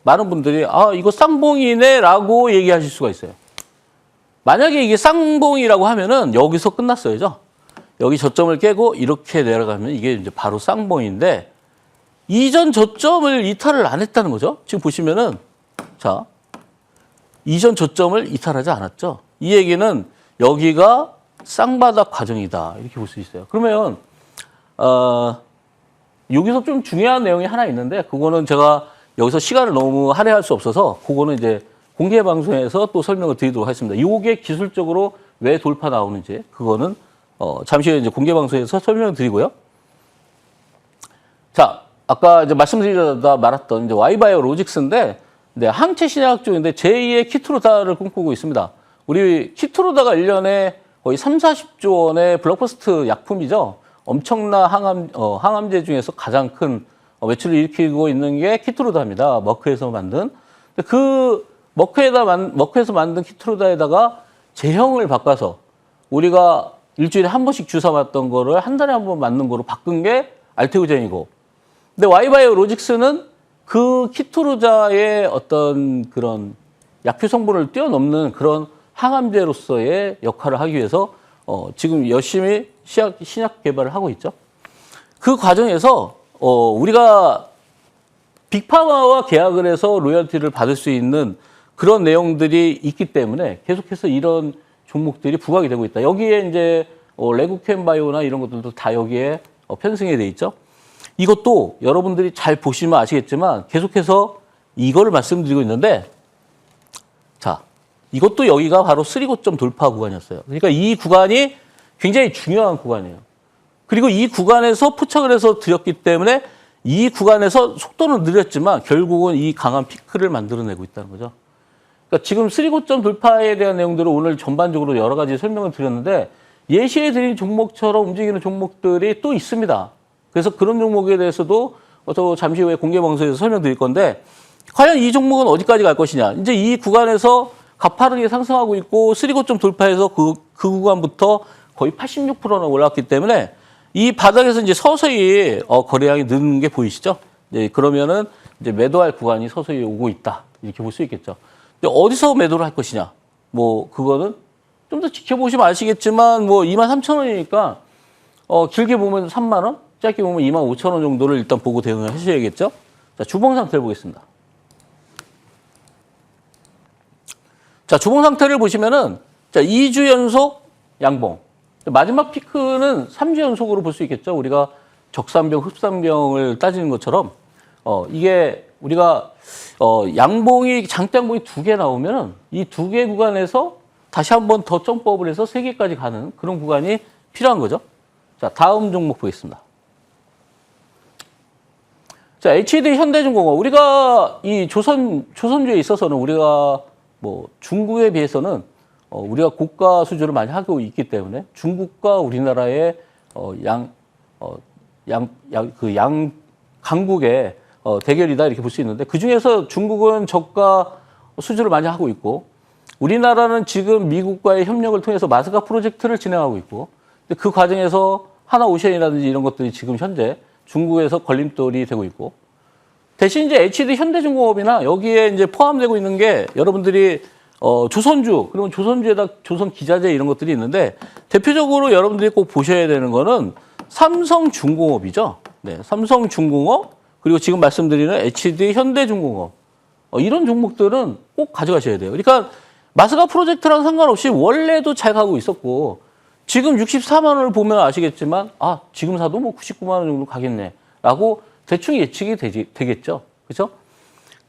많은 분들이 이거 쌍봉이네라고 얘기하실 수가 있어요. 만약에 이게 쌍봉이라고 하면은 여기서 끝났어야죠. 여기 저점을 깨고 이렇게 내려가면 이게 이제 바로 쌍봉인데 이전 저점을 이탈을 안 했다는 거죠. 지금 보시면은 자, 이전 저점을 이탈하지 않았죠. 이 얘기는 여기가 쌍바닥 과정이다 이렇게 볼 수 있어요. 그러면 여기서 좀 중요한 내용이 하나 있는데 그거는 제가 여기서 시간을 너무 할애할 수 없어서 그거는 이제 공개 방송에서 또 설명을 드리도록 하겠습니다. 이게 기술적으로 왜 돌파 나오는지 그거는 잠시 후에 이제 공개 방송에서 설명을 드리고요. 자, 아까 이제 말씀드리다 말았던 이제 와이바이오 로직스인데 네, 항체 신약 쪽인데 제2의 키트로다를 꿈꾸고 있습니다. 우리 키트로다가 1년에 거의 30-40조 원의 블록버스트 약품이죠. 엄청난 항암제 중에서 가장 큰 매출을 일으키고 있는 게 키트로다입니다. 머크에서 만든. 그 머크에서 만든 키트로다에다가 제형을 바꿔서 우리가 일주일에 한 번씩 주사 맞던 거를 한 달에 한 번 맞는 거로 바꾼 게 알테오젠이고. 근데 와이바이오 로직스는 그 키트로다의 어떤 그런 약효 성분을 뛰어넘는 그런 항암제로서의 역할을 하기 위해서 지금 열심히 신약 개발을 하고 있죠. 그 과정에서 우리가 빅파마와 계약을 해서 로열티를 받을 수 있는 그런 내용들이 있기 때문에 계속해서 이런 종목들이 부각이 되고 있다. 여기에 이제 레고캠바이오나 이런 것들도 다 여기에 편승이 돼 있죠. 이것도 여러분들이 잘 보시면 아시겠지만 계속해서 이거를 말씀드리고 있는데, 자, 이것도 여기가 바로 3고점 돌파 구간이었어요. 그러니까 이 구간이 굉장히 중요한 구간이에요. 그리고 이 구간에서 포착을 해서 드렸기 때문에 이 구간에서 속도는 느렸지만 결국은 이 강한 피크를 만들어내고 있다는 거죠. 그러니까 지금 3고점 돌파에 대한 내용들을 오늘 전반적으로 여러 가지 설명을 드렸는데 예시해드린 종목처럼 움직이는 종목들이 또 있습니다. 그래서 그런 종목에 대해서도 저 잠시 후에 공개방송에서 설명드릴 건데, 과연 이 종목은 어디까지 갈 것이냐. 이제 이 구간에서 가파르게 상승하고 있고 3고점 돌파해서 그 구간부터 거의 86%나 올라왔기 때문에 이 바닥에서 이제 서서히 거래량이 느는 게 보이시죠? 네, 그러면은 이제 매도할 구간이 서서히 오고 있다. 이렇게 볼 수 있겠죠. 근데 어디서 매도를 할 것이냐? 뭐 그거는 좀 더 지켜보시면 아시겠지만 뭐 23,000원이니까 길게 보면 3만 원, 짧게 보면 25,000원 정도를 일단 보고 대응을 하셔야겠죠. 자, 주봉 상태를 보겠습니다. 자, 주봉 상태를 보시면은 자, 2주 연속 양봉. 마지막 피크는 3주 연속으로 볼 수 있겠죠. 우리가 적산병, 흡산병을 따지는 것처럼 이게 우리가 양봉이 장대양봉이 2개 나오면은 이 2개 구간에서 다시 한번 더 점프업을 해서 3개까지 가는 그런 구간이 필요한 거죠. 자, 다음 종목 보겠습니다. 자, HD 현대중공업. 우리가 이 조선주에 있어서는 우리가 뭐 중국에 비해서는 우리가 고가 수주를 많이 하고 있기 때문에 중국과 우리나라의 양 강국의 대결이다 이렇게 볼 수 있는데, 그 중에서 중국은 저가 수주를 많이 하고 있고 우리나라는 지금 미국과의 협력을 통해서 마스가 프로젝트를 진행하고 있고, 근데 그 과정에서 하나오션이라든지 이런 것들이 지금 현재 중국에서 걸림돌이 되고 있고, 대신 이제 HD 현대중공업이나 여기에 이제 포함되고 있는 게 여러분들이 조선주, 그러면 조선주에다 조선기자재 이런 것들이 있는데 대표적으로 여러분들이 꼭 보셔야 되는 거는 삼성중공업이죠. 네, 삼성중공업, 그리고 지금 말씀드리는 HD 현대중공업. 이런 종목들은 꼭 가져가셔야 돼요. 그러니까 마스가 프로젝트랑 상관없이 원래도 잘 가고 있었고 지금 64만 원을 보면 아시겠지만 지금 사도 뭐 99만 원 정도 가겠네라고 대충 예측이 되겠죠. 그렇죠?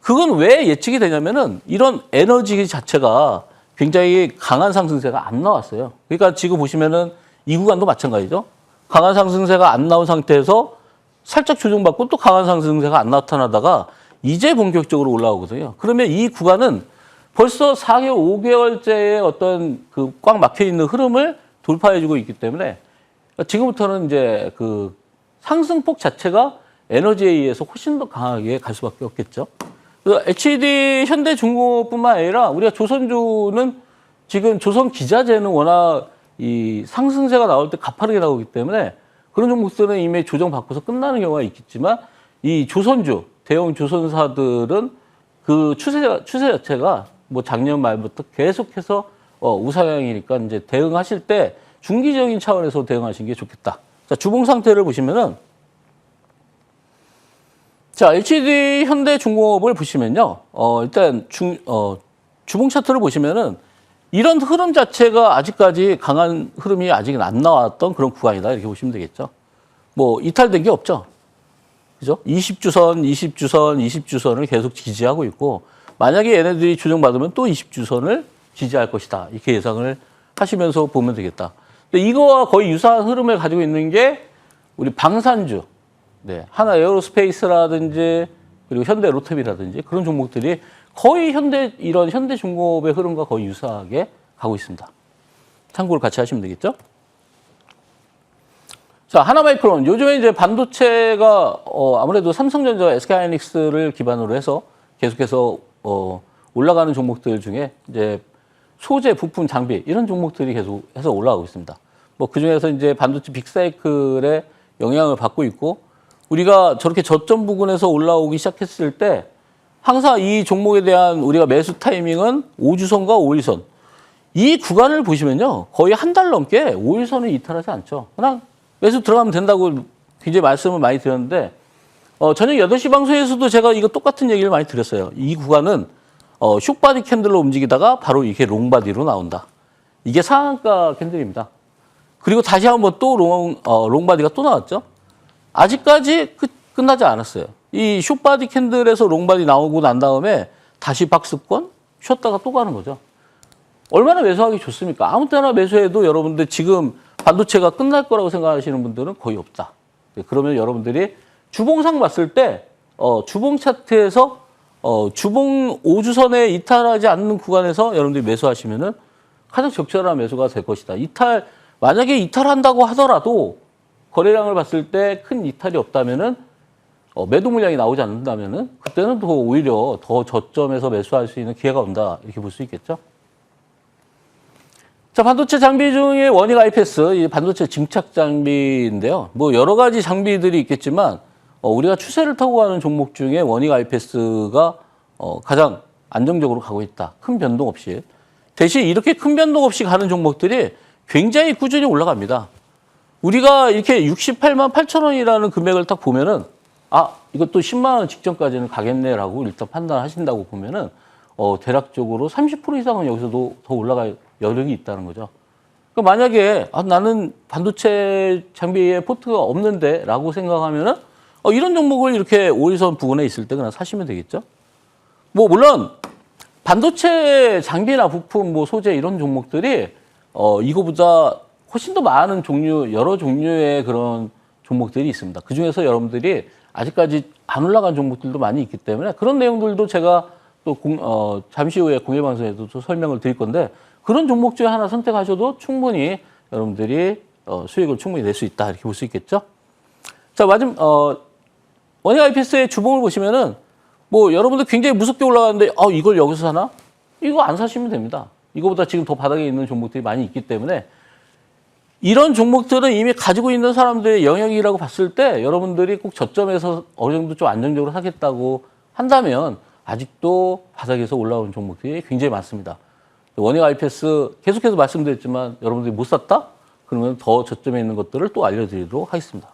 그건 왜 예측이 되냐면은 이런 에너지 자체가 굉장히 강한 상승세가 안 나왔어요. 그러니까 지금 보시면은 이 구간도 마찬가지죠. 강한 상승세가 안 나온 상태에서 살짝 조정받고 또 강한 상승세가 안 나타나다가 이제 본격적으로 올라오거든요. 그러면 이 구간은 벌써 4개월, 5개월째의 어떤 그 꽉 막혀 있는 흐름을 돌파해주고 있기 때문에 지금부터는 이제 그 상승폭 자체가 에너지에 의해서 훨씬 더 강하게 갈 수밖에 없겠죠. 그래서 HD 현대중공업뿐만 아니라 우리가 조선주는 지금 조선 기자재는 워낙 이 상승세가 나올 때 가파르게 나오기 때문에 그런 종목들은 이미 조정받고서 끝나는 경우가 있겠지만 이 조선주, 대형 조선사들은 그 추세 자체가 뭐 작년 말부터 계속해서 우상향이니까 이제 대응하실 때 중기적인 차원에서 대응하시는 게 좋겠다. 자, 주봉 상태를 보시면은 자, HD 현대중공업을 보시면요. 일단 주봉 차트를 보시면은 이런 흐름 자체가 아직까지 강한 흐름이 아직은 안 나왔던 그런 구간이다. 이렇게 보시면 되겠죠. 뭐 이탈된 게 없죠. 그죠? 20주선, 20주선, 20주선을 계속 지지하고 있고 만약에 얘네들이 조정받으면 또 20주선을 지지할 것이다. 이렇게 예상을 하시면서 보면 되겠다. 근데 이거와 거의 유사한 흐름을 가지고 있는 게 우리 방산주, 네, 하나 에어로스페이스라든지 그리고 현대 로템이라든지 그런 종목들이 거의 이런 현대중공업의 흐름과 거의 유사하게 가고 있습니다. 참고를 같이 하시면 되겠죠? 자, 하나마이크론. 요즘에 이제 반도체가 아무래도 삼성전자, SK하이닉스를 기반으로 해서 계속해서 올라가는 종목들 중에 이제 소재, 부품, 장비 이런 종목들이 계속해서 올라가고 있습니다. 뭐 그 중에서 이제 반도체 빅사이클의 영향을 받고 있고 우리가 저렇게 저점 부근에서 올라오기 시작했을 때 항상 이 종목에 대한 우리가 매수 타이밍은 5주선과 5일선. 이 구간을 보시면요. 거의 한 달 넘게 5일선을 이탈하지 않죠. 그냥 매수 들어가면 된다고 굉장히 말씀을 많이 드렸는데 저녁 8시 방송에서도 제가 이거 똑같은 얘기를 많이 드렸어요. 이 구간은 숏바디 캔들로 움직이다가 바로 이게 롱바디로 나온다. 이게 상한가 캔들입니다. 그리고 다시 한번 또 롱바디가 또 나왔죠. 아직까지 끝나지 않았어요. 이 숏바디 캔들에서 롱바디 나오고 난 다음에 다시 박스권 쉬었다가 또 가는 거죠. 얼마나 매수하기 좋습니까? 아무 때나 매수해도 여러분들 지금 반도체가 끝날 거라고 생각하시는 분들은 거의 없다. 그러면 여러분들이 주봉상 봤을 때 주봉 차트에서 주봉 5주선에 이탈하지 않는 구간에서 여러분들이 매수하시면은 가장 적절한 매수가 될 것이다. 만약에 이탈한다고 하더라도 거래량을 봤을 때 큰 이탈이 없다면은 매도 물량이 나오지 않는다면은 그때는 더 오히려 더 저점에서 매수할 수 있는 기회가 온다. 이렇게 볼 수 있겠죠. 자, 반도체 장비 중에 원익 IPS, 이 반도체 증착 장비인데요. 뭐 여러 가지 장비들이 있겠지만 우리가 추세를 타고 가는 종목 중에 원익 IPS가 가장 안정적으로 가고 있다. 큰 변동 없이. 대신 이렇게 큰 변동 없이 가는 종목들이 굉장히 꾸준히 올라갑니다. 우리가 이렇게 68만 8천 원이라는 금액을 딱 보면은 이것도 10만 원 직전까지는 가겠네라고 일단 판단하신다고 보면은 대략적으로 30% 이상은 여기서도 더 올라갈 여력이 있다는 거죠. 그러니까 만약에 나는 반도체 장비에 포트가 없는데라고 생각하면은 이런 종목을 이렇게 5일선 부근에 있을 때 그냥 사시면 되겠죠. 뭐 물론 반도체 장비나 부품, 뭐 소재 이런 종목들이 이거보다 훨씬 더 많은 여러 종류의 그런 종목들이 있습니다. 그 중에서 여러분들이 아직까지 안 올라간 종목들도 많이 있기 때문에 그런 내용들도 제가 또 잠시 후에 공개방송에도 또 설명을 드릴 건데 그런 종목 중에 하나 선택하셔도 충분히 여러분들이 수익을 충분히 낼 수 있다 이렇게 볼 수 있겠죠. 자, 원익 IPS의 주봉을 보시면은 뭐 여러분들 굉장히 무섭게 올라가는데 이걸 여기서 사나? 이거 안 사시면 됩니다. 이거보다 지금 더 바닥에 있는 종목들이 많이 있기 때문에 이런 종목들은 이미 가지고 있는 사람들의 영역이라고 봤을 때 여러분들이 꼭 저점에서 어느 정도 좀 안정적으로 사겠다고 한다면 아직도 바닥에서 올라오는 종목들이 굉장히 많습니다. 원익 IPS 계속해서 말씀드렸지만 여러분들이 못 샀다? 그러면 더 저점에 있는 것들을 또 알려드리도록 하겠습니다.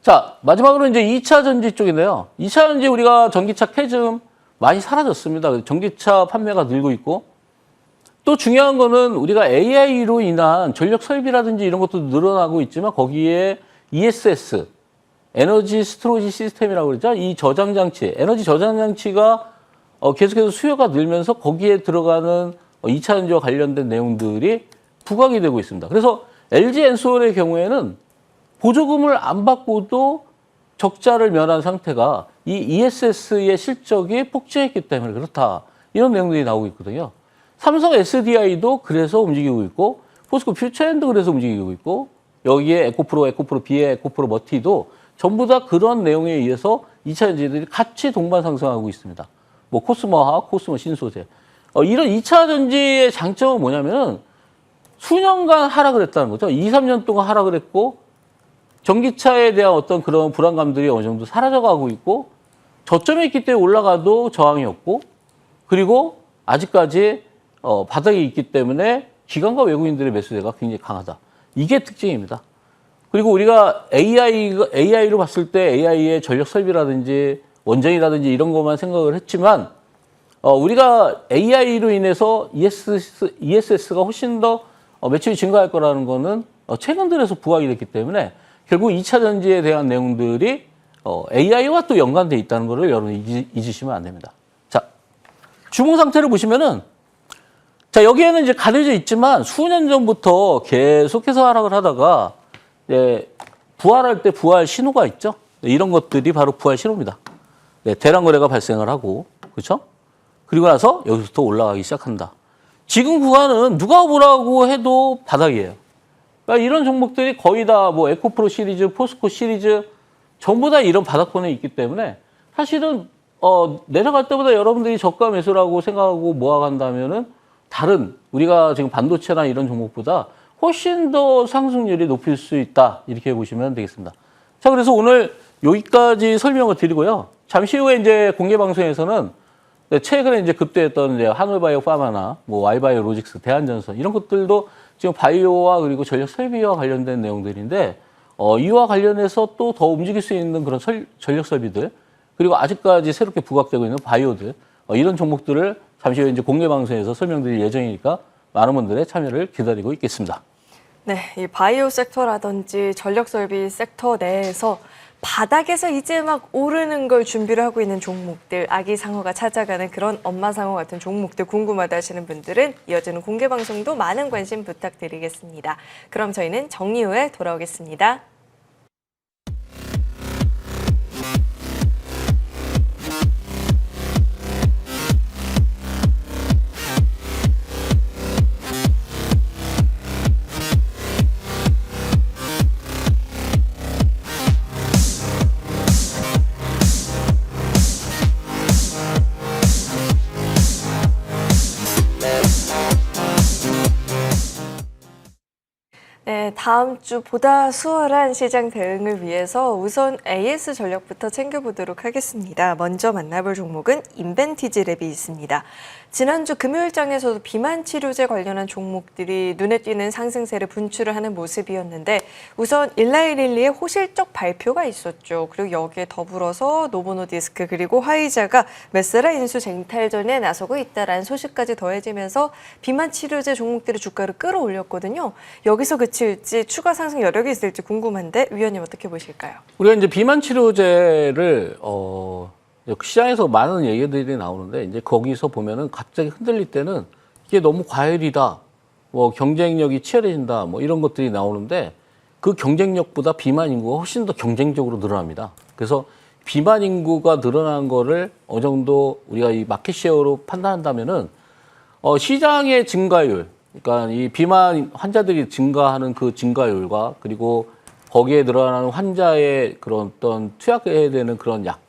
자, 마지막으로 이제 2차 전지 쪽인데요. 2차 전지 우리가 전기차 캐즘 많이 사라졌습니다. 전기차 판매가 늘고 있고 또 중요한 거는 우리가 AI로 인한 전력 설비라든지 이런 것도 늘어나고 있지만 거기에 ESS, 에너지 스토리지 시스템이라고 그러죠. 이 저장장치, 에너지 저장장치가 계속해서 수요가 늘면서 거기에 들어가는 2차 전지와 관련된 내용들이 부각이 되고 있습니다. 그래서 LG 엔솔의 경우에는 보조금을 안 받고도 적자를 면한 상태가 이 ESS의 실적이 폭증했기 때문에 그렇다. 이런 내용들이 나오고 있거든요. 삼성 SDI도 그래서 움직이고 있고 포스코 퓨처엔도 그래서 움직이고 있고 여기에 에코프로 B의 에코프로 머티도 전부 다 그런 내용에 의해서 2차 전지들이 같이 동반 상승하고 있습니다. 뭐 코스모화, 코스모 신소재. 이런 2차 전지의 장점은 뭐냐면은 수년간 하락을 했다는 거죠. 2, 3년 동안 하락을 했고 전기차에 대한 어떤 그런 불안감들이 어느 정도 사라져가고 있고 저점에 있기 때문에 올라가도 저항이 없고 그리고 아직까지 바닥에 있기 때문에 기관과 외국인들의 매수세가 굉장히 강하다. 이게 특징입니다. 그리고 우리가 AI로 봤을 때 AI의 전력 설비라든지 원전이라든지 이런 것만 생각을 했지만 우리가 AI로 인해서 ESS가 훨씬 더 매출이 증가할 거라는 거는 최근 들어서 부각이 됐기 때문에 결국 2차 전지에 대한 내용들이 AI와 또 연관돼 있다는 것을 여러분 잊으시면 안 됩니다. 자, 주봉 상태를 보시면은 자, 여기에는 이제 가려져 있지만 수년 전부터 계속해서 하락을 하다가 부활할 때 부활 신호가 있죠. 이런 것들이 바로 부활 신호입니다. 대량 거래가 발생을 하고 그렇죠? 그리고 나서 여기서부터 올라가기 시작한다. 지금 구간은 누가 뭐라고 해도 바닥이에요. 그러니까 이런 종목들이 거의 다 뭐 에코프로 시리즈, 포스코 시리즈 전부 다 이런 바닥권에 있기 때문에 사실은 내려갈 때보다 여러분들이 저가 매수라고 생각하고 모아간다면은 다른 우리가 지금 반도체나 이런 종목보다 훨씬 더 상승률이 높일 수 있다 이렇게 보시면 되겠습니다. 자, 그래서 오늘 여기까지 설명을 드리고요. 잠시 후에 이제 공개 방송에서는 최근에 이제 급등했던 이제 한올바이오 파마나 뭐 와이바이오 로직스, 대한전선 이런 것들도 지금 바이오와 그리고 전력 설비와 관련된 내용들인데 이와 관련해서 또 더 움직일 수 있는 그런 전력 설비들 그리고 아직까지 새롭게 부각되고 있는 바이오들 이런 종목들을 잠시 후에 이제 공개 방송에서 설명드릴 예정이니까 많은 분들의 참여를 기다리고 있겠습니다. 네, 이 바이오 섹터라든지 전력 설비 섹터 내에서 바닥에서 이제 막 오르는 걸 준비를 하고 있는 종목들, 아기 상어가 찾아가는 그런 엄마 상어 같은 종목들 궁금하다 하시는 분들은 이어지는 공개 방송도 많은 관심 부탁드리겠습니다. 그럼 저희는 정리 후에 돌아오겠습니다. 네, 다음 주 보다 수월한 시장 대응을 위해서 우선 AS 전략부터 챙겨보도록 하겠습니다. 먼저 만나볼 종목은 인벤티지랩이 있습니다. 지난주 금요일장에서도 비만 치료제 관련한 종목들이 눈에 띄는 상승세를 분출을 하는 모습이었는데 우선 일라이릴리의 호실적 발표가 있었죠. 그리고 여기에 더불어서 노보노디스크 그리고 화이자가 메세라 인수 쟁탈전에 나서고 있다라는 소식까지 더해지면서 비만 치료제 종목들의 주가를 끌어올렸거든요. 여기서 그칠지 추가 상승 여력이 있을지 궁금한데 위원님 어떻게 보실까요? 우리가 이제 비만 치료제를 시장에서 많은 얘기들이 나오는데 이제 거기서 보면은 갑자기 흔들릴 때는 이게 너무 과열이다, 뭐 경쟁력이 치열해진다, 뭐 이런 것들이 나오는데 그 경쟁력보다 비만 인구가 훨씬 더 경쟁적으로 늘어납니다. 그래서 비만 인구가 늘어난 거를 어느 정도 우리가 이 마켓쉐어로 판단한다면은 시장의 증가율, 그러니까 이 비만 환자들이 증가하는 그 증가율과 그리고 거기에 늘어나는 환자의 그런 어떤 투약해야 되는 그런 약,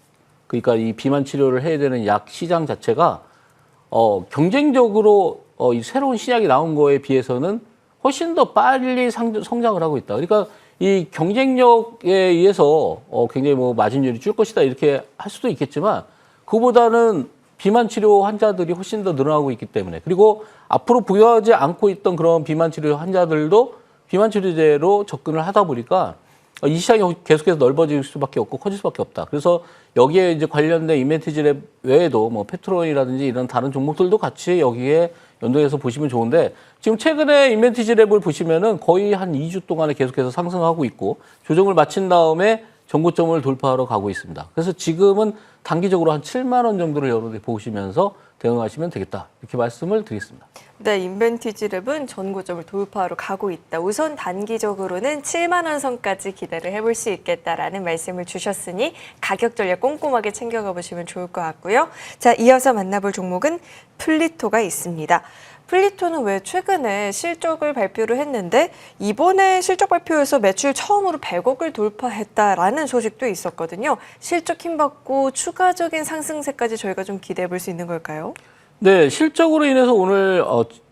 그러니까 이 비만 치료를 해야 되는 약 시장 자체가 경쟁적으로 이 새로운 신약이 나온 거에 비해서는 훨씬 더 빨리 성장을 하고 있다. 그러니까 이 경쟁력에 의해서 굉장히 뭐 마진율이 줄 것이다 이렇게 할 수도 있겠지만 그보다는 비만 치료 환자들이 훨씬 더 늘어나고 있기 때문에, 그리고 앞으로 부여하지 않고 있던 그런 비만 치료 환자들도 비만 치료제로 접근을 하다 보니까 이 시장이 계속해서 넓어질 수밖에 없고 커질 수밖에 없다. 그래서 여기에 이제 관련된 인벤티지랩 외에도 뭐 페트론이라든지 이런 다른 종목들도 같이 여기에 연동해서 보시면 좋은데, 지금 최근에 인벤티지랩을 보시면은 거의 한 2주 동안에 계속해서 상승하고 있고 조정을 마친 다음에 전고점을 돌파하러 가고 있습니다. 그래서 지금은 단기적으로 한 7만 원 정도를 여러분들이 보시면서 대응하시면 되겠다, 이렇게 말씀을 드리겠습니다. 네, 인벤티지랩은 전고점을 돌파하러 가고 있다. 우선 단기적으로는 7만 원 선까지 기대를 해볼 수 있겠다라는 말씀을 주셨으니 가격 전략 꼼꼼하게 챙겨가 보시면 좋을 것 같고요. 자, 이어서 만나볼 종목은 플리토가 있습니다. 플리토는 왜 최근에 실적을 발표를 했는데 이번에 실적 발표에서 매출 처음으로 100억을 돌파했다라는 소식도 있었거든요. 실적 힘받고 추가적인 상승세까지 저희가 좀 기대해 볼 수 있는 걸까요? 네, 실적으로 인해서 오늘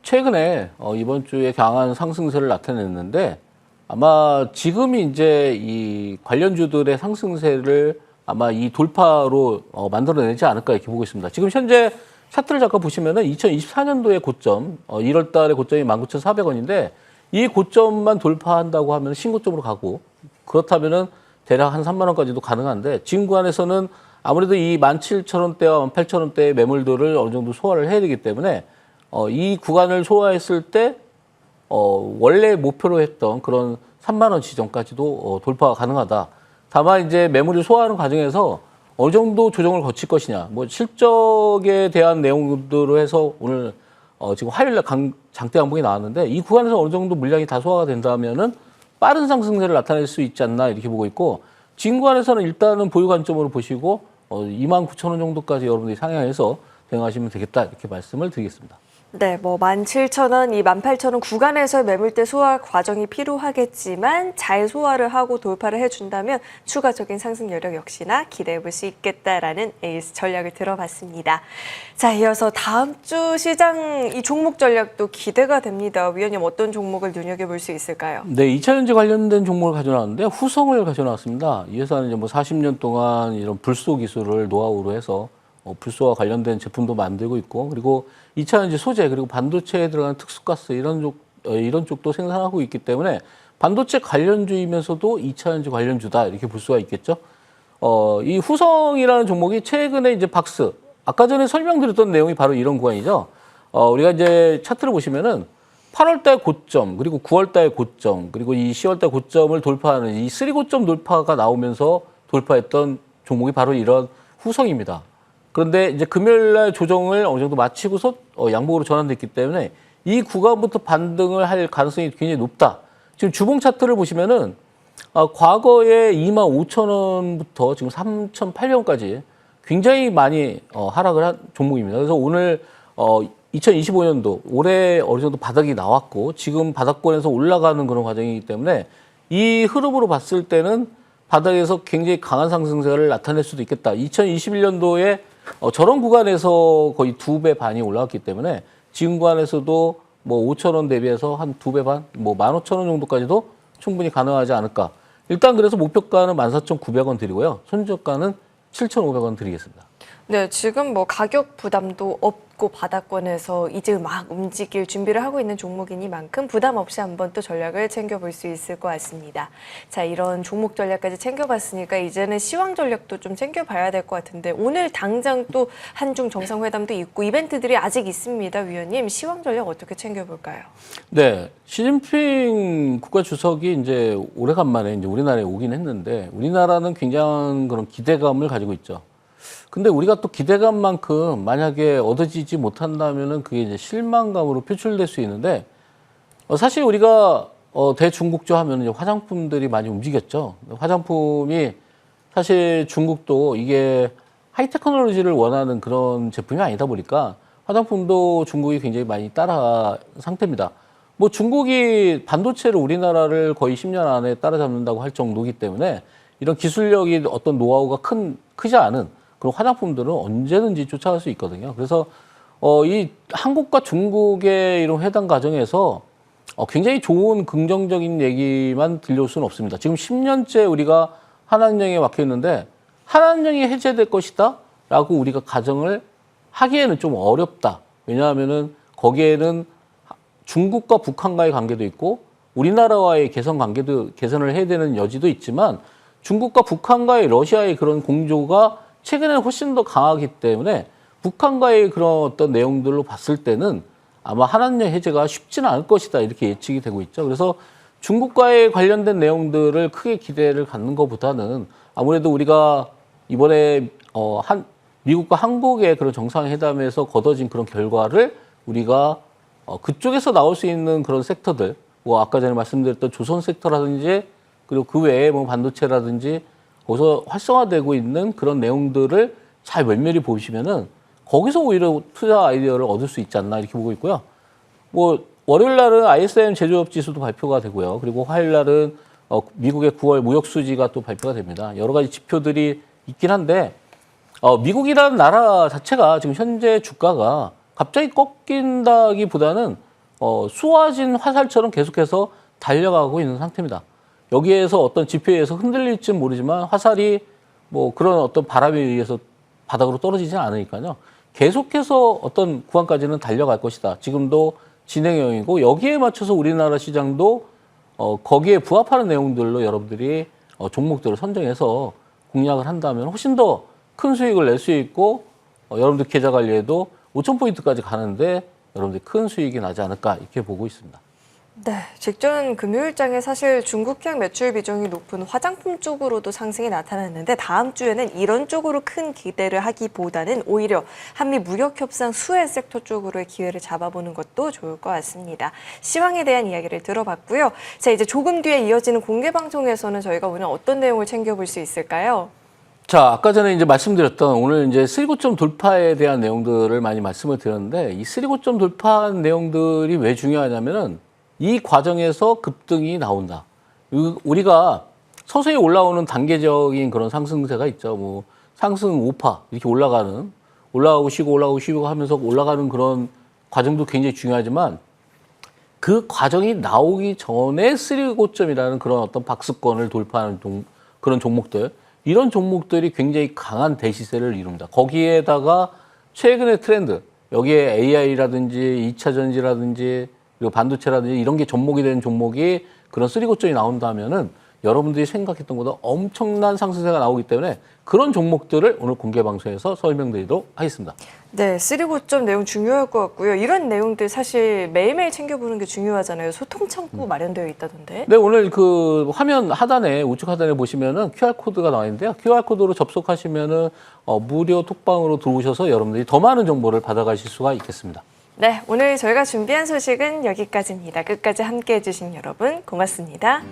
최근에 이번 주에 강한 상승세를 나타냈는데 아마 지금이 이제 이 관련주들의 상승세를 아마 이 돌파로 만들어내지 않을까 이렇게 보고 있습니다. 지금 현재 차트를 잠깐 보시면은 2024년도의 고점, 1월 달에 고점이 19,400원인데 이 고점만 돌파한다고 하면 신고점으로 가고, 그렇다면은 대략 한 3만 원까지도 가능한데 지금 구간에서는 아무래도 이 17,000원대와 18,000원대의 매물들을 어느 정도 소화를 해야 되기 때문에 이 구간을 소화했을 때 원래 목표로 했던 그런 3만 원 지점까지도 돌파가 가능하다. 다만 이제 매물을 소화하는 과정에서 어느 정도 조정을 거칠 것이냐, 뭐 실적에 대한 내용들로 해서 오늘 지금 화요일날 장대 양봉이 나왔는데 이 구간에서 어느 정도 물량이 다 소화가 된다면은 빠른 상승세를 나타낼 수 있지 않나 이렇게 보고 있고, 지금 구간에서는 일단은 보유 관점으로 보시고 29,000원 정도까지 여러분들이 상향해서 대응하시면 되겠다 이렇게 말씀을 드리겠습니다. 네, 뭐 17,000원, 이 18,000원 구간에서의 매물대 소화 과정이 필요하겠지만 잘 소화를 하고 돌파를 해준다면 추가적인 상승 여력 역시나 기대해 볼 수 있겠다라는 에이스 전략을 들어봤습니다. 자, 이어서 다음 주 시장 이 종목 전략도 기대가 됩니다. 위원님 어떤 종목을 눈여겨볼 수 있을까요? 네, 2차전지 관련된 종목을 가져나왔는데 후성을 가져나왔습니다. 이 회사는 이제 뭐 40년 동안 이런 불소 기술을 노하우로 해서 불소와 관련된 제품도 만들고 있고, 그리고 2차전지 소재 그리고 반도체에 들어가는 특수가스 이런 쪽도 생산하고 있기 때문에 반도체 관련주이면서도 2차전지 관련주다 이렇게 볼 수가 있겠죠. 이 후성이라는 종목이 최근에 이제 박스 아까 전에 설명드렸던 내용이 바로 이런 구간이죠. 우리가 이제 차트를 보시면은 8월달 고점, 그리고 9월달 고점, 그리고 이 10월달 고점을 돌파하는 이 3 고점 돌파가 나오면서 돌파했던 종목이 바로 이런 후성입니다. 그런데 이제 금요일날 조정을 어느 정도 마치고서 양봉으로 전환됐기 때문에 이 구간부터 반등을 할 가능성이 굉장히 높다. 지금 주봉 차트를 보시면은 과거에 25,000원부터 지금 3,800원까지 굉장히 많이 하락을 한 종목입니다. 그래서 오늘 2025년도 올해 어느 정도 바닥이 나왔고 지금 바닥권에서 올라가는 그런 과정이기 때문에 이 흐름으로 봤을 때는 바닥에서 굉장히 강한 상승세를 나타낼 수도 있겠다. 2021년도에 저런 구간에서 거의 2배 반이 올라왔기 때문에 지금 구간에서도 뭐 5,000원 대비해서 한 2배 반, 뭐 15,000원 정도까지도 충분히 가능하지 않을까. 일단 그래서 목표가는 14,900원 드리고요. 손절가는 7,500원 드리겠습니다. 네, 지금 뭐 가격 부담도 없고 바닥권에서 이제 막 움직일 준비를 하고 있는 종목이니만큼 부담 없이 한번 또 전략을 챙겨볼 수 있을 것 같습니다. 자, 이런 종목 전략까지 챙겨봤으니까 이제는 시황 전략도 좀 챙겨봐야 될 것 같은데 오늘 당장 또 한중 정상회담도 있고 이벤트들이 아직 있습니다. 위원님, 시황 전략 어떻게 챙겨볼까요? 네, 시진핑 국가주석이 이제 오래간만에 이제 우리나라에 오긴 했는데 우리나라는 굉장한 그런 기대감을 가지고 있죠. 근데 우리가 또 기대감만큼 만약에 얻어지지 못한다면은 그게 이제 실망감으로 표출될 수 있는데 사실 우리가 대중국조 하면은 이제 화장품들이 많이 움직였죠. 화장품이 사실 중국도 이게 하이테크놀로지를 원하는 그런 제품이 아니다 보니까 화장품도 중국이 굉장히 많이 따라한 상태입니다. 뭐 중국이 반도체를 우리나라를 거의 10년 안에 따라잡는다고 할 정도이기 때문에 이런 기술력이 어떤 노하우가 크지 않은 그런 화장품들은 언제든지 쫓아갈 수 있거든요. 그래서 이 한국과 중국의 이런 회담 과정에서 굉장히 좋은 긍정적인 얘기만 들려올 수는 없습니다. 지금 10년째 우리가 한한령에 막혀 있는데 한한령이 해제될 것이다 라고 우리가 가정을 하기에는 좀 어렵다. 왜냐하면은 거기에는 중국과 북한과의 관계도 있고 우리나라와의 개선을 해야 되는 여지도 있지만 중국과 북한과의 러시아의 그런 공조가 최근에는 훨씬 더 강하기 때문에 북한과의 그런 어떤 내용들로 봤을 때는 아마 한한령 해제가 쉽지는 않을 것이다 이렇게 예측이 되고 있죠. 그래서 중국과의 관련된 내용들을 크게 기대를 갖는 것보다는 아무래도 우리가 이번에 미국과 한국의 그런 정상회담에서 거둬진 그런 결과를 우리가 그쪽에서 나올 수 있는 그런 섹터들, 뭐 아까 전에 말씀드렸던 조선 섹터라든지 그리고 그 외에 뭐 반도체라든지 거기서 활성화되고 있는 그런 내용들을 잘 면밀히 보시면은 거기서 오히려 투자 아이디어를 얻을 수 있지 않나 이렇게 보고 있고요. 뭐 월요일 날은 ISM 제조업 지수도 발표가 되고요. 그리고 화요일 날은 미국의 9월 무역 수지가 또 발표가 됩니다. 여러 가지 지표들이 있긴 한데 미국이라는 나라 자체가 지금 현재 주가가 갑자기 꺾인다기보다는 쏘아진 화살처럼 계속해서 달려가고 있는 상태입니다. 여기에서 어떤 지표에 의해서 흔들릴지는 모르지만 화살이 뭐 그런 어떤 바람에 의해서 바닥으로 떨어지지는 않으니까요. 계속해서 어떤 구간까지는 달려갈 것이다. 지금도 진행형이고 여기에 맞춰서 우리나라 시장도 거기에 부합하는 내용들로 여러분들이 종목들을 선정해서 공략을 한다면 훨씬 더 큰 수익을 낼 수 있고 여러분들 계좌 관리에도 5,000포인트까지 가는데 여러분들이 큰 수익이 나지 않을까 이렇게 보고 있습니다. 네, 직전 금요일장에 사실 중국향 매출 비중이 높은 화장품 쪽으로도 상승이 나타났는데 다음 주에는 이런 쪽으로 큰 기대를 하기보다는 오히려 한미 무역협상 수혜 섹터 쪽으로의 기회를 잡아보는 것도 좋을 것 같습니다. 시황에 대한 이야기를 들어봤고요. 자, 이제 조금 뒤에 이어지는 공개 방송에서는 저희가 오늘 어떤 내용을 챙겨볼 수 있을까요? 자, 아까 전에 이제 말씀드렸던 오늘 이제 3고점 돌파에 대한 내용들을 많이 말씀을 드렸는데 이 3고점 돌파한 내용들이 왜 중요하냐면은 이 과정에서 급등이 나온다. 우리가 서서히 올라오는 단계적인 그런 상승세가 있죠. 뭐 상승 5파 이렇게 올라가고 쉬고 하면서 올라가는 그런 과정도 굉장히 중요하지만 그 과정이 나오기 전에 3고점이라는 그런 어떤 박스권을 돌파하는 그런 종목들 이런 종목들이 굉장히 강한 대시세를 이룹니다. 거기에다가 최근의 트렌드 여기에 AI라든지 2차 전지라든지 그리고 반도체라든지 이런 게 접목이 되는 종목이 그런 3고점이 나온다면은 여러분들이 생각했던 것보다 엄청난 상승세가 나오기 때문에 그런 종목들을 오늘 공개 방송에서 설명드리도록 하겠습니다. 네, 3고점 내용 중요할 것 같고요. 이런 내용들 사실 매일매일 챙겨보는 게 중요하잖아요. 소통 창구 마련되어 있다던데. 네, 오늘 그 화면 하단에 우측 하단에 보시면은 QR 코드가 나와 있는데요. QR 코드로 접속하시면은 무료 톡방으로 들어오셔서 여러분들이 더 많은 정보를 받아가실 수가 있겠습니다. 네, 오늘 저희가 준비한 소식은 여기까지입니다. 끝까지 함께해 주신 여러분 고맙습니다.